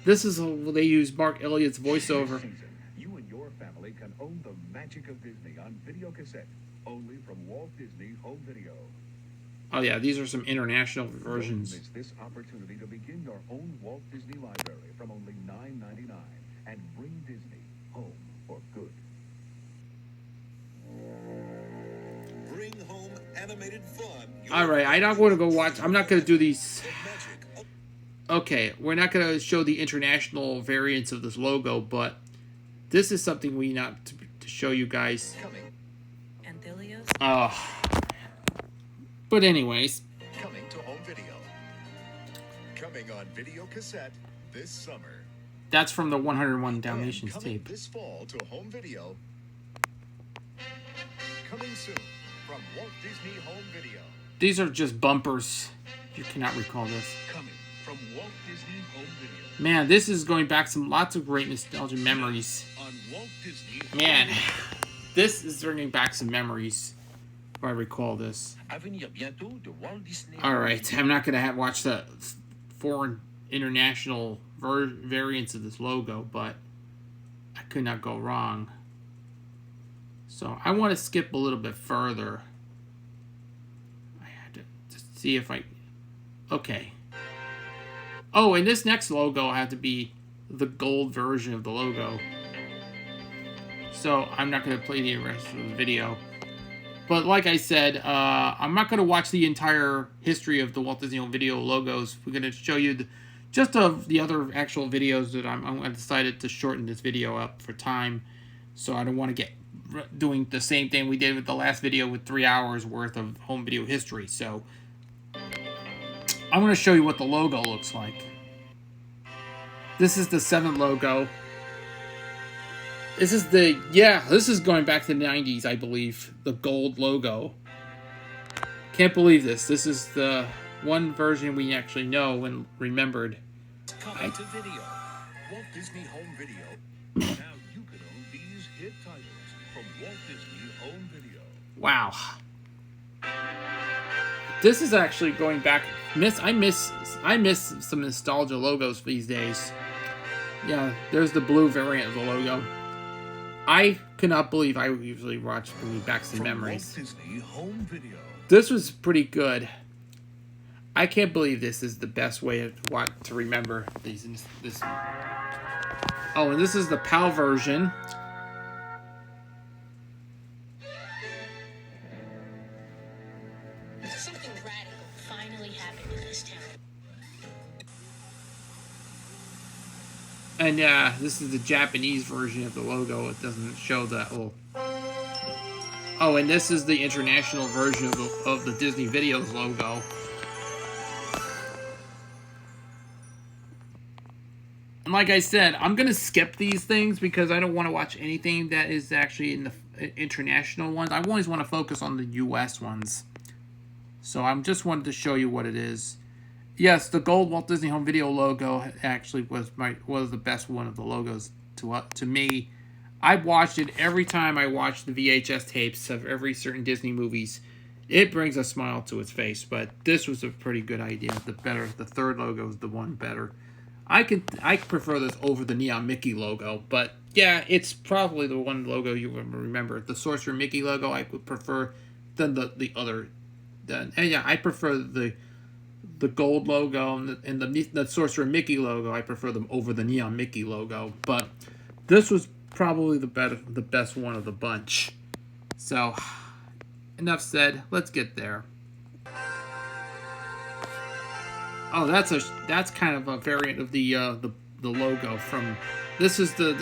This is they use Mark Elliott's voiceover. This season, you and your family can own the magic of Disney on video cassette, only from Walt Disney Home Video. Oh yeah, these are some international Don't versions. miss this opportunity to begin your own Walt Disney library from only $9.99 and bring Disney home for good. Bring home animated fun. All right, I'm not going to go watch. I'm not going to do these. The magic of Okay, we're not going to show the international variants of this logo, but this is something we not to show you guys. Coming Anthilios? But anyways, to home video. Coming on video cassette this summer. that's from the 101 And Dalmatians coming tape. this fall to home video. Coming soon from Walt Disney Home Video. These are just bumpers. You cannot recall this. Coming from Walt Disney Home Video. Man, this is going back lots of great nostalgia memories. On Walt Disney Home Man, Video. this is bringing back some memories. If I recall this. À venir bientôt de Walt Disney. All right, I'm not gonna watch the foreign international variants of this logo, but I could not go wrong. So I want to skip a little bit further. I had to see if I. Okay. Oh, and this next logo had to be the gold version of the logo. So I'm not gonna play the rest of the video. But like I said, I'm not going to watch the entire history of the Walt Disney Home Video logos. We're going to show you just of the other actual videos that I decided to shorten this video up for time. So I don't want to get doing the same thing we did with the last video with 3 hours worth of home video history. So I'm going to show you what the logo looks like. This is the 7th logo. This is going back to the 90s, I believe. The gold logo. Can't believe this. This is the one version we actually know and remembered. Coming to video. Walt Disney Home Video. Now you can own these hit titles from Walt Disney Home Video. Wow. This is actually going back. I miss some nostalgia logos these days. Yeah, there's the blue variant of the logo. I cannot believe I usually watch movie Back to Memories. Walt Disney Home Video. This was pretty good. I can't believe this is the best way to remember these. This. Oh, and this is the PAL version. Something radical finally happened in this town. And this is the Japanese version of the logo. It doesn't show that little. Oh, and this is the international version of the Disney Videos logo. And like I said, I'm going to skip these things because I don't want to watch anything that is actually in the international ones. I always want to focus on the US ones. So I'm just wanted to show you what it is. Yes, the gold Walt Disney Home Video logo actually was the best one of the logos to me. I watched it every time I watched the VHS tapes of every certain Disney movies. It brings a smile to its face, but this was a pretty good idea. The third logo is the one better. I prefer this over the Neon Mickey logo, but yeah, it's probably the one logo you remember. The Sorcerer Mickey logo I would prefer than the other. And yeah, I prefer the gold logo and the Sorcerer Mickey logo. I prefer them over the Neon Mickey logo, but this was probably the best one of the bunch. So, enough said. Let's get there. Oh, that's kind of a variant of the logo from. This is a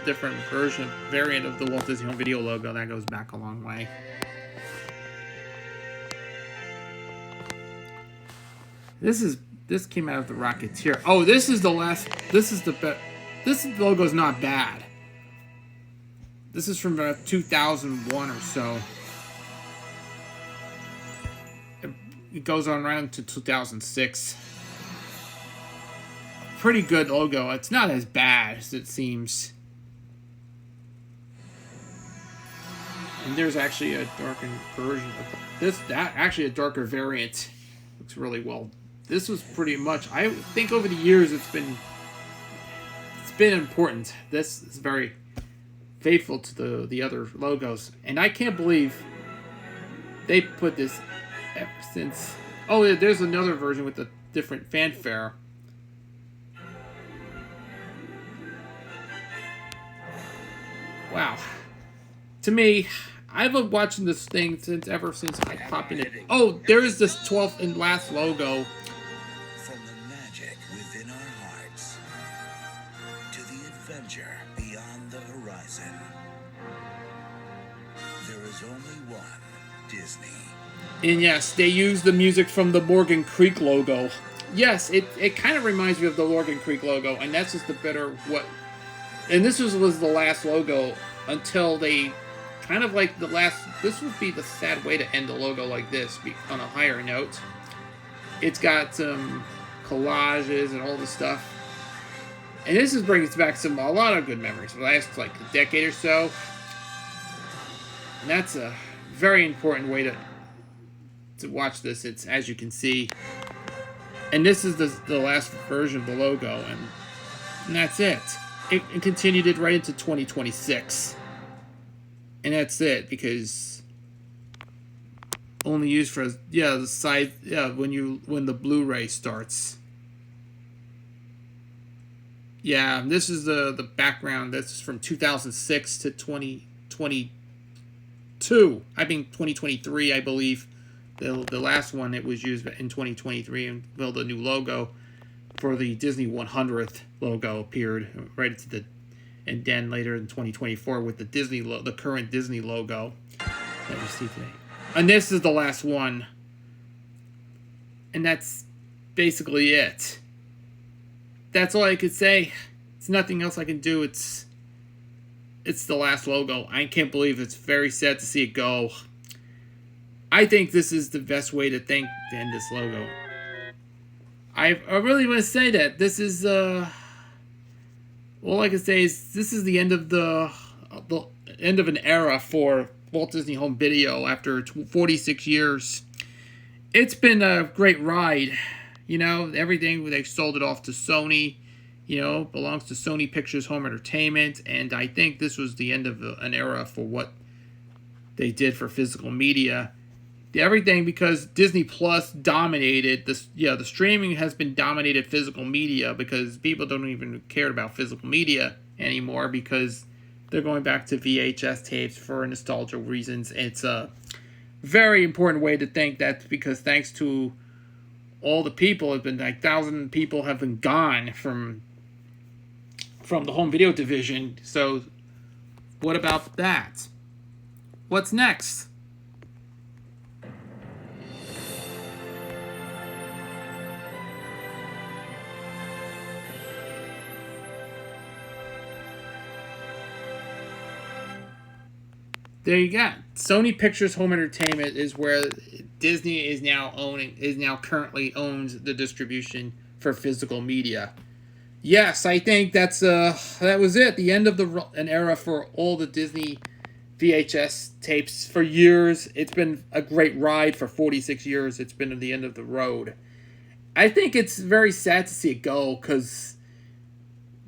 different variant of the Walt Disney Home Video logo that goes back a long way. This came out of the Rocketeer. Oh, this is the best. This logo's not bad. This is from 2001 or so. It goes on around to 2006. Pretty good logo. It's not as bad as it seems. And there's actually a darker version of this. Actually a darker variant. Looks really well. This was pretty much. I think over the years it's been important. This is very faithful to the other logos, and I can't believe they put this ever since. Oh, there's another version with a different fanfare. Wow. To me, I've been watching this thing ever since I popped in it. Oh, there's this 12th and last logo. From the magic within our hearts to the adventure beyond the horizon, there is only one Disney. And yes, they use the music from the Morgan Creek logo. Yes, it kind of reminds me of the Morgan Creek logo, and that's just the better what. And this was the last logo until they kind of like the last. This would be the sad way to end the logo like this, on a higher note. It's got some collages and all this stuff, and this is bringing back a lot of good memories. The last like a decade or so, and that's a very important way to watch this. It's, as you can see, and this is the last version of the logo, and that's it. It continued it right into 2026. And that's it, because only used for the side when the Blu-ray starts. Yeah, this is the background. This is from 2006 to 2022. 2023, I believe. The last one it was used in 2023 and built a new logo for the Disney 100th logo appeared right into and then later in 2024 with the current Disney logo that you see today. And this is the last one. And that's basically it. That's all I could say. It's nothing else I can do. It's the last logo. I can't believe it's very sad to see it go. I think this is the best way to end this logo. I really want to say that this is all I can say is this is the end of the end of an era for Walt Disney Home Video after 46 years. It's been a great ride. You know, everything, they sold it off to Sony. belongs to Sony Pictures Home Entertainment, and I think this was the end of an era for what they did for physical media. Everything, because Disney Plus dominated this. The streaming has been dominated physical media because people don't even care about physical media anymore because they're going back to VHS tapes for nostalgia reasons. It's a very important way to think that, because thanks to all the people, it's been like 1,000 people have been gone from the home video division. So what about that? What's next? There you go. Sony Pictures Home Entertainment is where Disney is now currently owns the distribution for physical media. Yes, I think that was it. The end of an era for all the Disney VHS tapes. For years, it's been a great ride. For 46 years, it's been the end of the road. I think it's very sad to see it go, because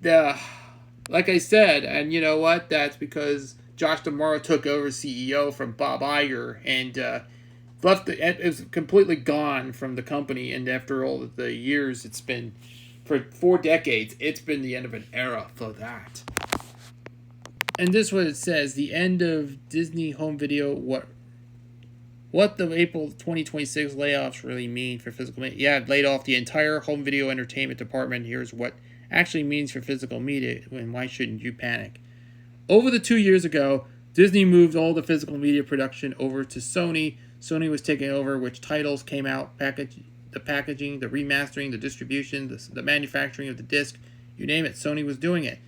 like I said, and you know what? That's because Josh D'Amaro took over CEO from Bob Iger, and it was completely gone from the company. And after all of the years, it's been for 4 decades. It's been the end of an era for that. And this is what it says: the end of Disney Home Video. What the April 2026 layoffs really mean for physical media? Yeah, laid off the entire home video entertainment department. Here's what actually means for physical media, and why shouldn't you panic? Over the 2 years ago, Disney moved all the physical media production over to Sony. Sony was taking over which titles came out, the packaging, the remastering, the distribution, the manufacturing of the disc, you name it. Sony was doing it.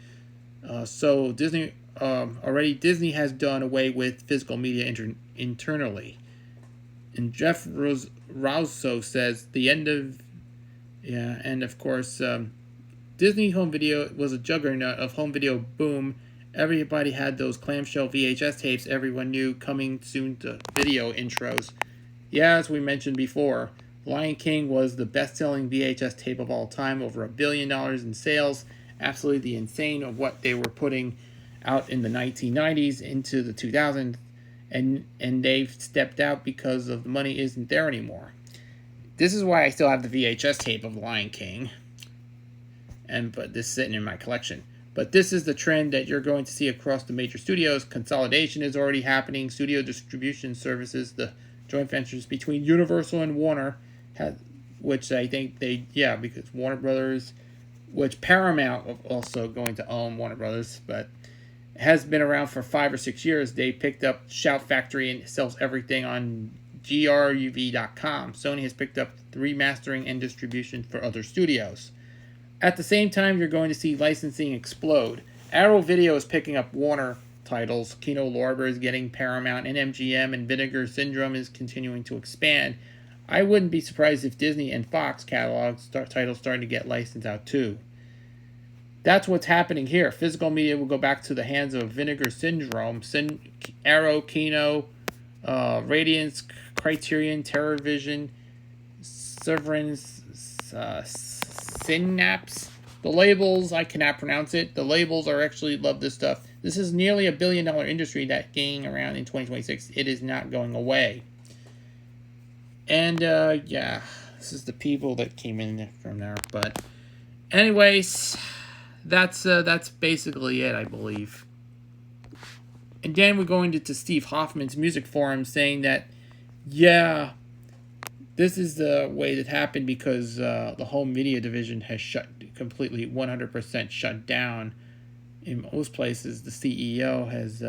So Disney has done away with physical media internally. And Jeff Rouso says the end of, and of course, Disney Home Video was a juggernaut of home video boom. Everybody had those clamshell VHS tapes everyone knew coming soon to video intros. Yeah, as we mentioned before, Lion King was the best-selling VHS tape of all time, over $1 billion in sales. Absolutely insane of what they were putting out in the 1990s into the 2000s, and they've stepped out because of the money isn't there anymore. This is why I still have the VHS tape of Lion King, but this is sitting in my collection. But this is the trend that you're going to see across the major studios. Consolidation is already happening. Studio distribution services, the joint ventures between Universal and Warner, which I think because Warner Brothers, which Paramount is also going to own Warner Brothers, but has been around for 5 or 6 years. They picked up Shout Factory and sells everything on gruv.com. Sony has picked up the remastering and distribution for other studios. At the same time, you're going to see licensing explode. Arrow Video is picking up Warner titles. Kino Lorber is getting Paramount and MGM, and Vinegar Syndrome is continuing to expand. I wouldn't be surprised if Disney and Fox catalogs titles starting to get licensed out too. That's what's happening here. Physical media will go back to the hands of Vinegar Syndrome, Arrow, Kino, Radiance, Criterion, TerraVision, Severance, Synapse. The labels, I cannot pronounce it. The labels actually love this stuff. This is nearly $1 billion industry that's gaining around in 2026. It is not going away. And this is the people that came in from there. But anyways, that's basically it, I believe. And then we're going to Steve Hoffman's music forum saying that, this is the way that happened because the home video division has completely 100% shut down. In most places, the CEO has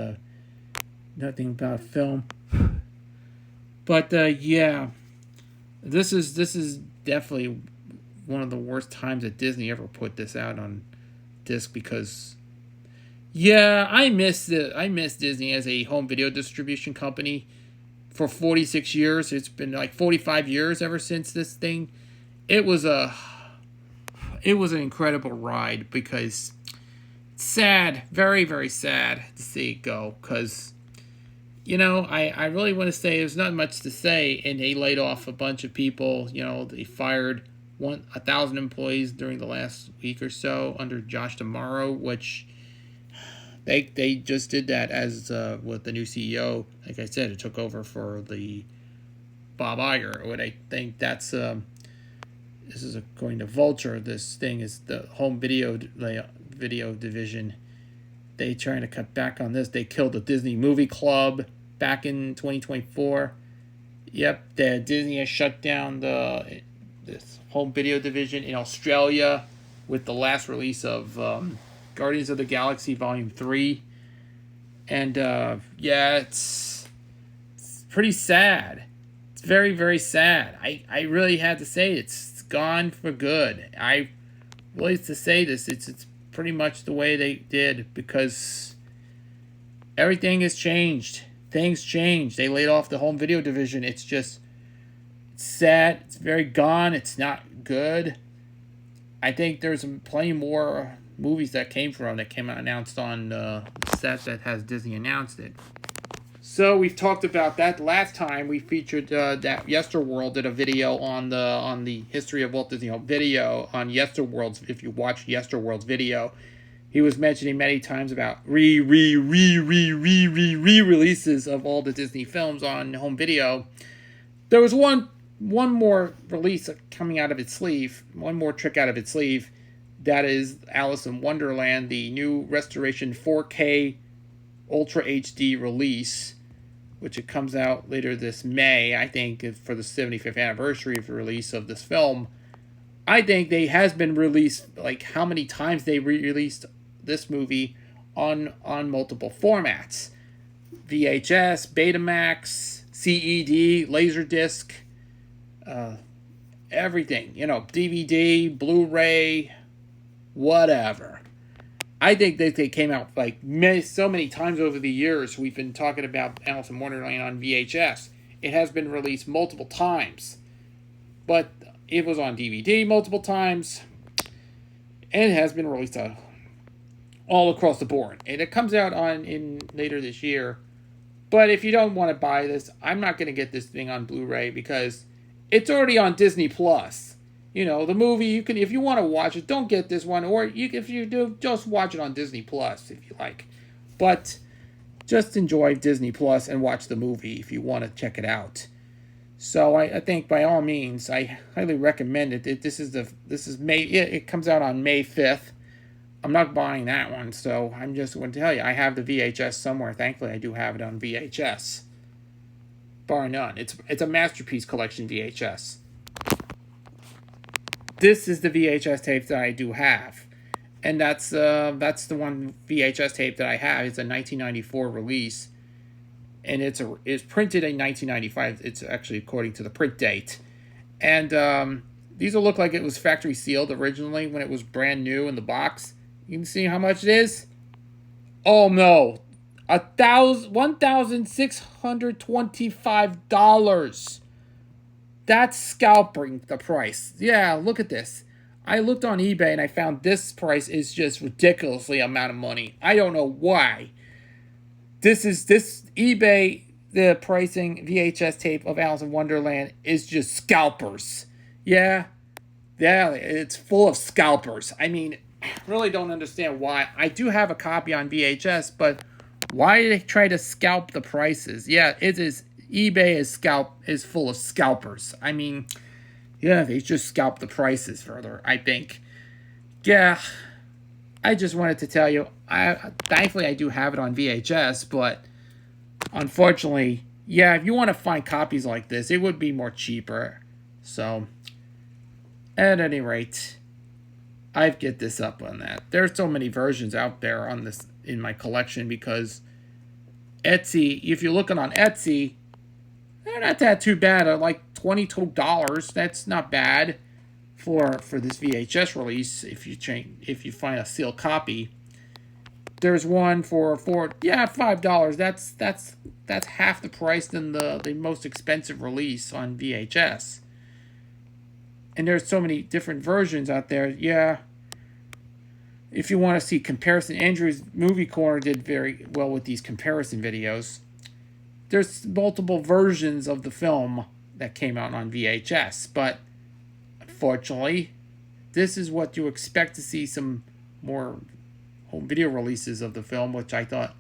nothing about film. But this is definitely one of the worst times that Disney ever put this out on disc, because I miss Disney as a home video distribution company. For 46 years, it's been like 45 years ever since this thing. It was an incredible ride, because it's sad, very, very sad to see it go. Because, I really want to say there's not much to say, and they laid off a bunch of people. They fired 1,000 employees during the last week or so under Josh D'Amaro, which they just did that as with the new CEO. Like I said, it took over for the Bob Iger. What I think that's this is according to Vulture. This thing is the home video division. They trying to cut back on this. They killed the Disney Movie Club back in 2024. Yep, Disney has shut down this home video division in Australia with the last release of Guardians of the Galaxy Volume 3. And yeah, it's pretty sad. It's very, very sad. I really had to say it's gone for good. I really to say this. It's pretty much the way they did, because everything has changed. Things changed. They laid off the home video division. It's sad. It's very gone. It's not good. I think there's plenty more movies that came out announced on the set that has Disney announced it. So we've talked about that last time. We featured that Yesterworld did a video on the history of Walt Disney Home Video on Yesterworld's. If you watch Yesterworld's video, he was mentioning many times about re-releases of all the Disney films on home video. There was one more release coming out of its sleeve, one more trick out of its sleeve. That is Alice in Wonderland, the new restoration 4K Ultra HD release, which it comes out later this May, I think, for the 75th anniversary of the release of this film. I think they has been released, like how many times they re-released this movie on multiple formats. VHS, Betamax, CED, Laserdisc, everything, DVD, Blu-ray, whatever. I think that they came out like so many times over the years. We've been talking about Alice in Wonderland on VHS. It has been released multiple times, but it was on DVD multiple times, and it has been released all across the board. And it comes out in later this year. But if you don't want to buy this, I'm not going to get this thing on Blu-ray because it's already on Disney Plus. The movie, you can, if you want to watch it, don't get this one. Or if you do, just watch it on Disney Plus if you like. But just enjoy Disney Plus and watch the movie if you want to check it out. So I think by all means, I highly recommend it. This is May. It comes out on May 5th. I'm not buying that one, so I'm just going to tell you, I have the VHS somewhere. Thankfully, I do have it on VHS. Bar none. It's a Masterpiece Collection VHS. This is the VHS tape that I do have. And that's the one VHS tape that I have. It's a 1994 release. And it's printed in 1995. It's actually according to the print date. And these will look like it was factory sealed originally when it was brand new in the box. You can see how much it is. Oh no, $1,625. That's scalping the price. Yeah, look at this. I looked on eBay and I found this price is just ridiculously amount of money. I don't know why. This eBay, the pricing VHS tape of Alice in Wonderland is just scalpers. Yeah, it's full of scalpers. I mean, really don't understand why. I do have a copy on VHS, but why did they try to scalp the prices? Yeah, it is. eBay is full of scalpers. I mean, yeah, they just scalp the prices further, I think. Yeah, I just wanted to tell you, thankfully I do have it on VHS, but unfortunately, yeah, if you want to find copies like this, it would be more cheaper. So, at any rate, I'd get this up on that. There's so many versions out there on this in my collection because Etsy, if you're looking on Etsy, they're not that too bad. Like $22. That's not bad for this VHS release. If you find a sealed copy, there's one for $5. That's half the price than the most expensive release on VHS. And there's so many different versions out there. Yeah. If you want to see comparison, Andrew's Movie Corner did very well with these comparison videos. There's multiple versions of the film that came out on VHS, but unfortunately, this is what you expect to see some more home video releases of the film, which I thought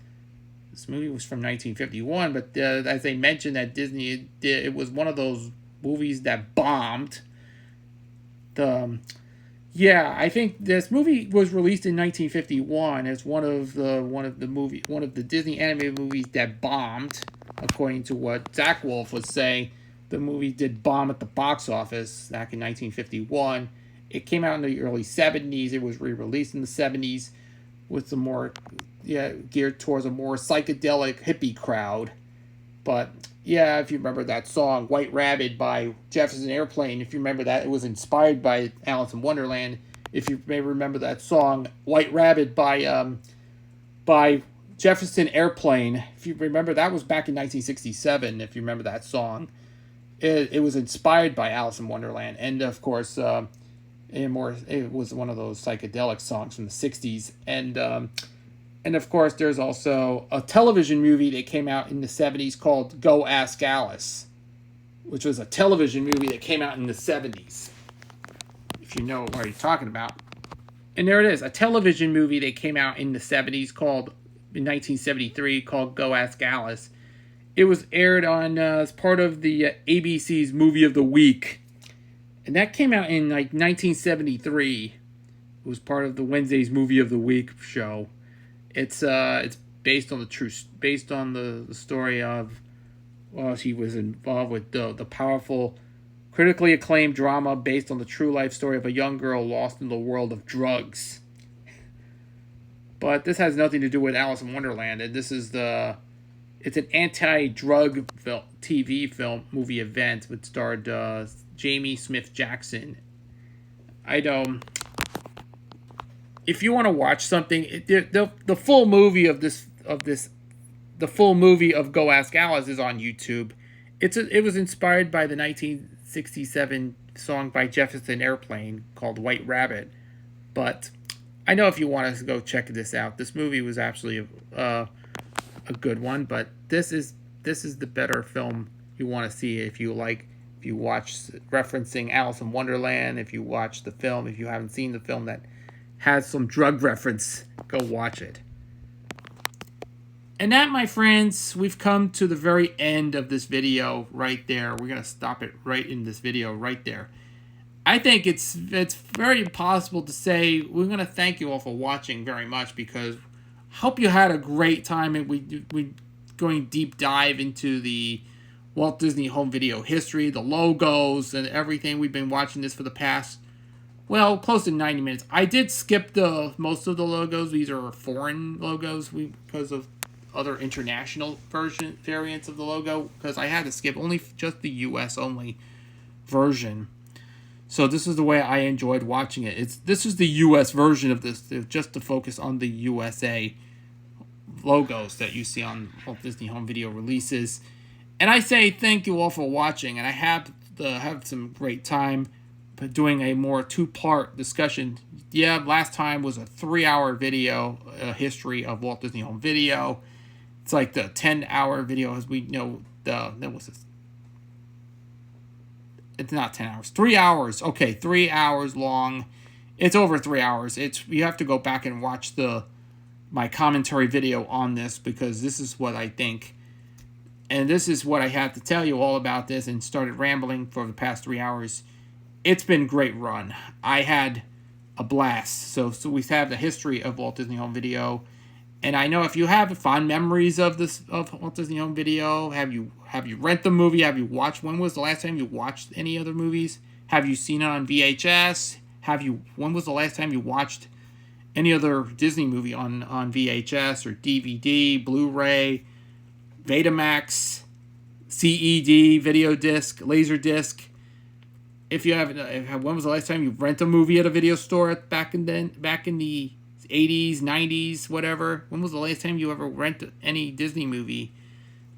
this movie was from 1951. But as they mentioned at Disney, it was one of those movies that bombed. I think this movie was released in 1951 as one of the Disney animated movies that bombed, according to what Zach Wolf was saying. The movie did bomb at the box office back in 1951. It came out in the early 70s. It was re-released in the 70s with some more, geared towards a more psychedelic hippie crowd. But yeah, if you remember that song, White Rabbit by Jefferson Airplane, if you remember that, it was inspired by Alice in Wonderland. If you may remember that song, White Rabbit by Jefferson Airplane, if you remember, that was back in 1967, if you remember that song. It was inspired by Alice in Wonderland, and of course, it was one of those psychedelic songs from the 60s, and of course, there's also a television movie that came out in the 70s called Go Ask Alice, which was a television movie that came out in the 70s, if you know what you're talking about. And there it is, a television movie that came out in the 70s in 1973 called Go Ask Alice. It was aired on as part of the ABC's Movie of the Week, and that came out in 1973. It was part of the Wednesday's Movie of the Week show. It's based on the story of, he was involved with the powerful, critically acclaimed drama based on the true life story of a young girl lost in the world of drugs. But this has nothing to do with Alice in Wonderland, and this is it's an anti-drug TV movie event which starred Jamie Smith Jackson. If you want to watch something, the full movie the full movie of Go Ask Alice is on YouTube. It was inspired by the 1967 song by Jefferson Airplane called White Rabbit. But I know if you want to go check this out, this movie was actually a good one, but this is the better film you want to see if you watch referencing Alice in Wonderland, if you watch the film, if you haven't seen the film that has some drug reference, go watch it. And that, my friends, we've come to the very end of this video right there. We're going to stop it right in this video right there. I think it's very impossible to say. We're going to thank you all for watching very much, because I hope you had a great time. And we going deep dive into the Walt Disney Home Video history, the logos, and everything. We've been watching this for the past, close to 90 minutes. I did skip most of the logos. These are foreign logos because of other international variants of the logo, because I had to skip just the US only version. So this is the way I enjoyed watching it. This is the US version of this, just to focus on the USA logos that you see on Walt Disney Home Video releases. And I say thank you all for watching, and I have some great time doing a more two-part discussion. Yeah, last time was a 3-hour video, history of Walt Disney Home Video. It's like the 10-hour video, as we know. It's not 10 hours. 3 hours. Okay, 3 hours long. It's over 3 hours. You have to go back and watch my commentary video on this, because this is what I think. And this is what I had to tell you all about this, and started rambling for the past 3 hours. It's been a great run. I had a blast. So we have the history of Walt Disney Home Video. And I know if you have fond memories of Walt Disney Home Video, have you rent the movie? Have you watched? When was the last time you watched any other movies? Have you seen it on VHS? When was the last time you watched any other Disney movie on VHS or DVD, Blu-ray, Betamax, CED, video disc, laser disc? If you haven't, when was the last time you rent a movie at a video store back in the 80s, 90s, whatever? When was the last time you ever rented any Disney movie?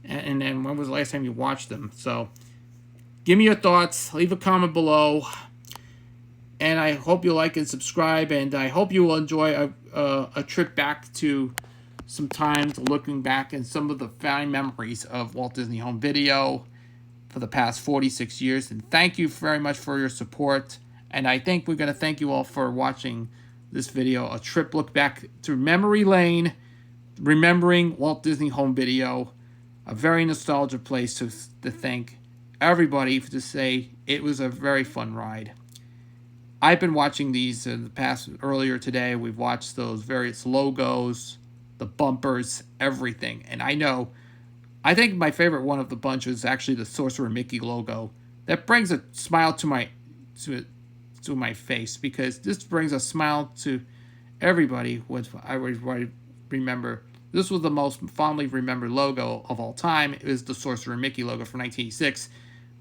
And then when was the last time you watched them? So give me your thoughts. Leave a comment below. And I hope you like and subscribe. And I hope you will enjoy a trip back to some time to looking back and some of the fine memories of Walt Disney Home Video for the past 46 years. And thank you very much for your support. And I think we're going to thank you all for watching this video, a trip look back to memory lane, remembering Walt Disney Home Video, a very nostalgic place to thank everybody to say it was a very fun ride. I've been watching these in the past. Earlier today, we've watched those various logos, the bumpers, everything. And I think my favorite one of the bunch is actually the Sorcerer Mickey logo. That brings a smile to my face, because this brings a smile to everybody. I remember this was the most fondly remembered logo of all time. It was the Sorcerer Mickey logo from 1986,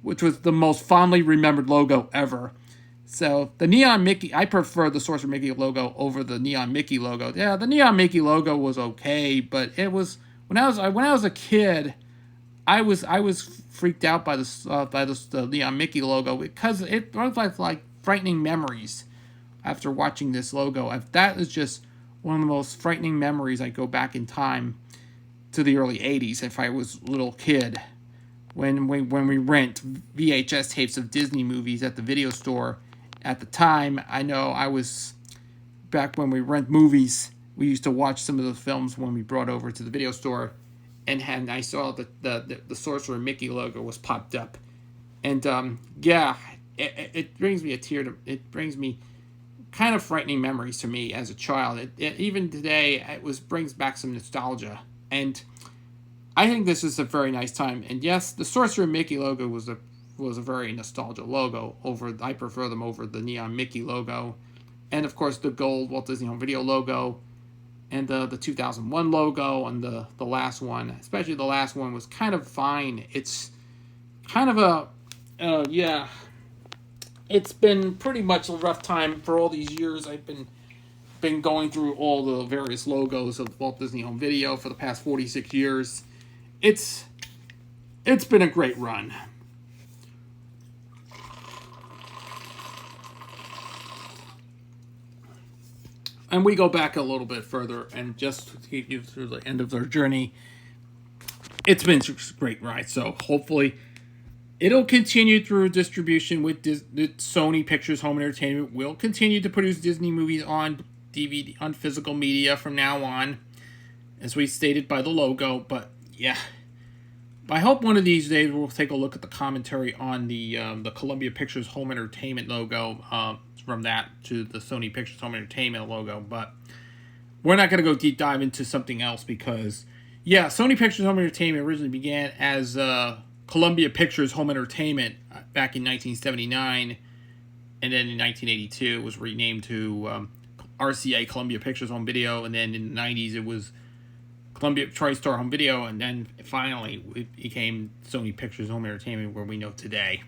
which was the most fondly remembered logo ever. So the Neon Mickey, I prefer the Sorcerer Mickey logo over the Neon Mickey logo. Yeah, the Neon Mickey logo was okay, but it was when I was a kid, I was freaked out by the Neon Mickey logo, because it brought like frightening memories after watching this logo. That is just one of the most frightening memories. I go back in time to the early 80s if I was a little kid, when we rent VHS tapes of Disney movies at the video store. At the time, I know I was back when we rent movies. We used to watch some of the films when we brought over to the video store, and I saw the Sorcerer Mickey logo was popped up, and yeah, it brings me a tear. It brings me kind of frightening memories to me as a child. Even today, brings back some nostalgia, and I think this is a very nice time. And yes, the Sorcerer Mickey logo was a very nostalgia logo. I prefer them over the Neon Mickey logo, and of course the gold Walt Disney Home Video logo, and the 2001 logo, and the last one, especially the last one, was kind of fine. It's kind of yeah, it's been pretty much a rough time for all these years. I've been going through all the various logos of Walt Disney Home Video for the past 46 years. It's been a great run. And we go back a little bit further, and just to keep you through the end of their journey, it's been a great ride. So hopefully it'll continue through distribution with Sony Pictures Home Entertainment. Will continue to produce Disney movies on DVD, on physical media from now on, as we stated by the logo. But yeah, I hope one of these days we'll take a look at the commentary on the Columbia Pictures Home Entertainment logo, from that to the Sony Pictures Home Entertainment logo. But we're not going to go deep dive into something else, because yeah, Sony Pictures Home Entertainment originally began as Columbia Pictures Home Entertainment back in 1979, and then in 1982 it was renamed to RCA, Columbia Pictures Home Video, and then in the 90s it was Columbia TriStar Home Video, and then finally it became Sony Pictures Home Entertainment, where we know today.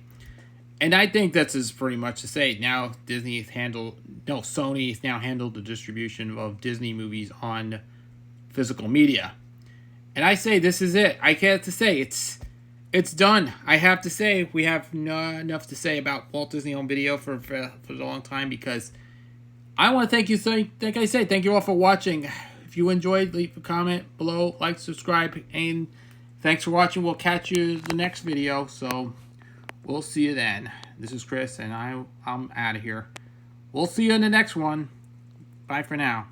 And I think that's pretty much to say. Now Sony has now handled the distribution of Disney movies on physical media. And I say this is it. I can't to say it's done. I have to say we have enough to say about Walt Disney Home Video for a long time, because I want to thank you. Thank you all for watching. If you enjoyed, leave a comment below, like, subscribe, and thanks for watching. We'll catch you in the next video. So we'll see you then. This is Chris, and I'm out of here. We'll see you in the next one. Bye for now.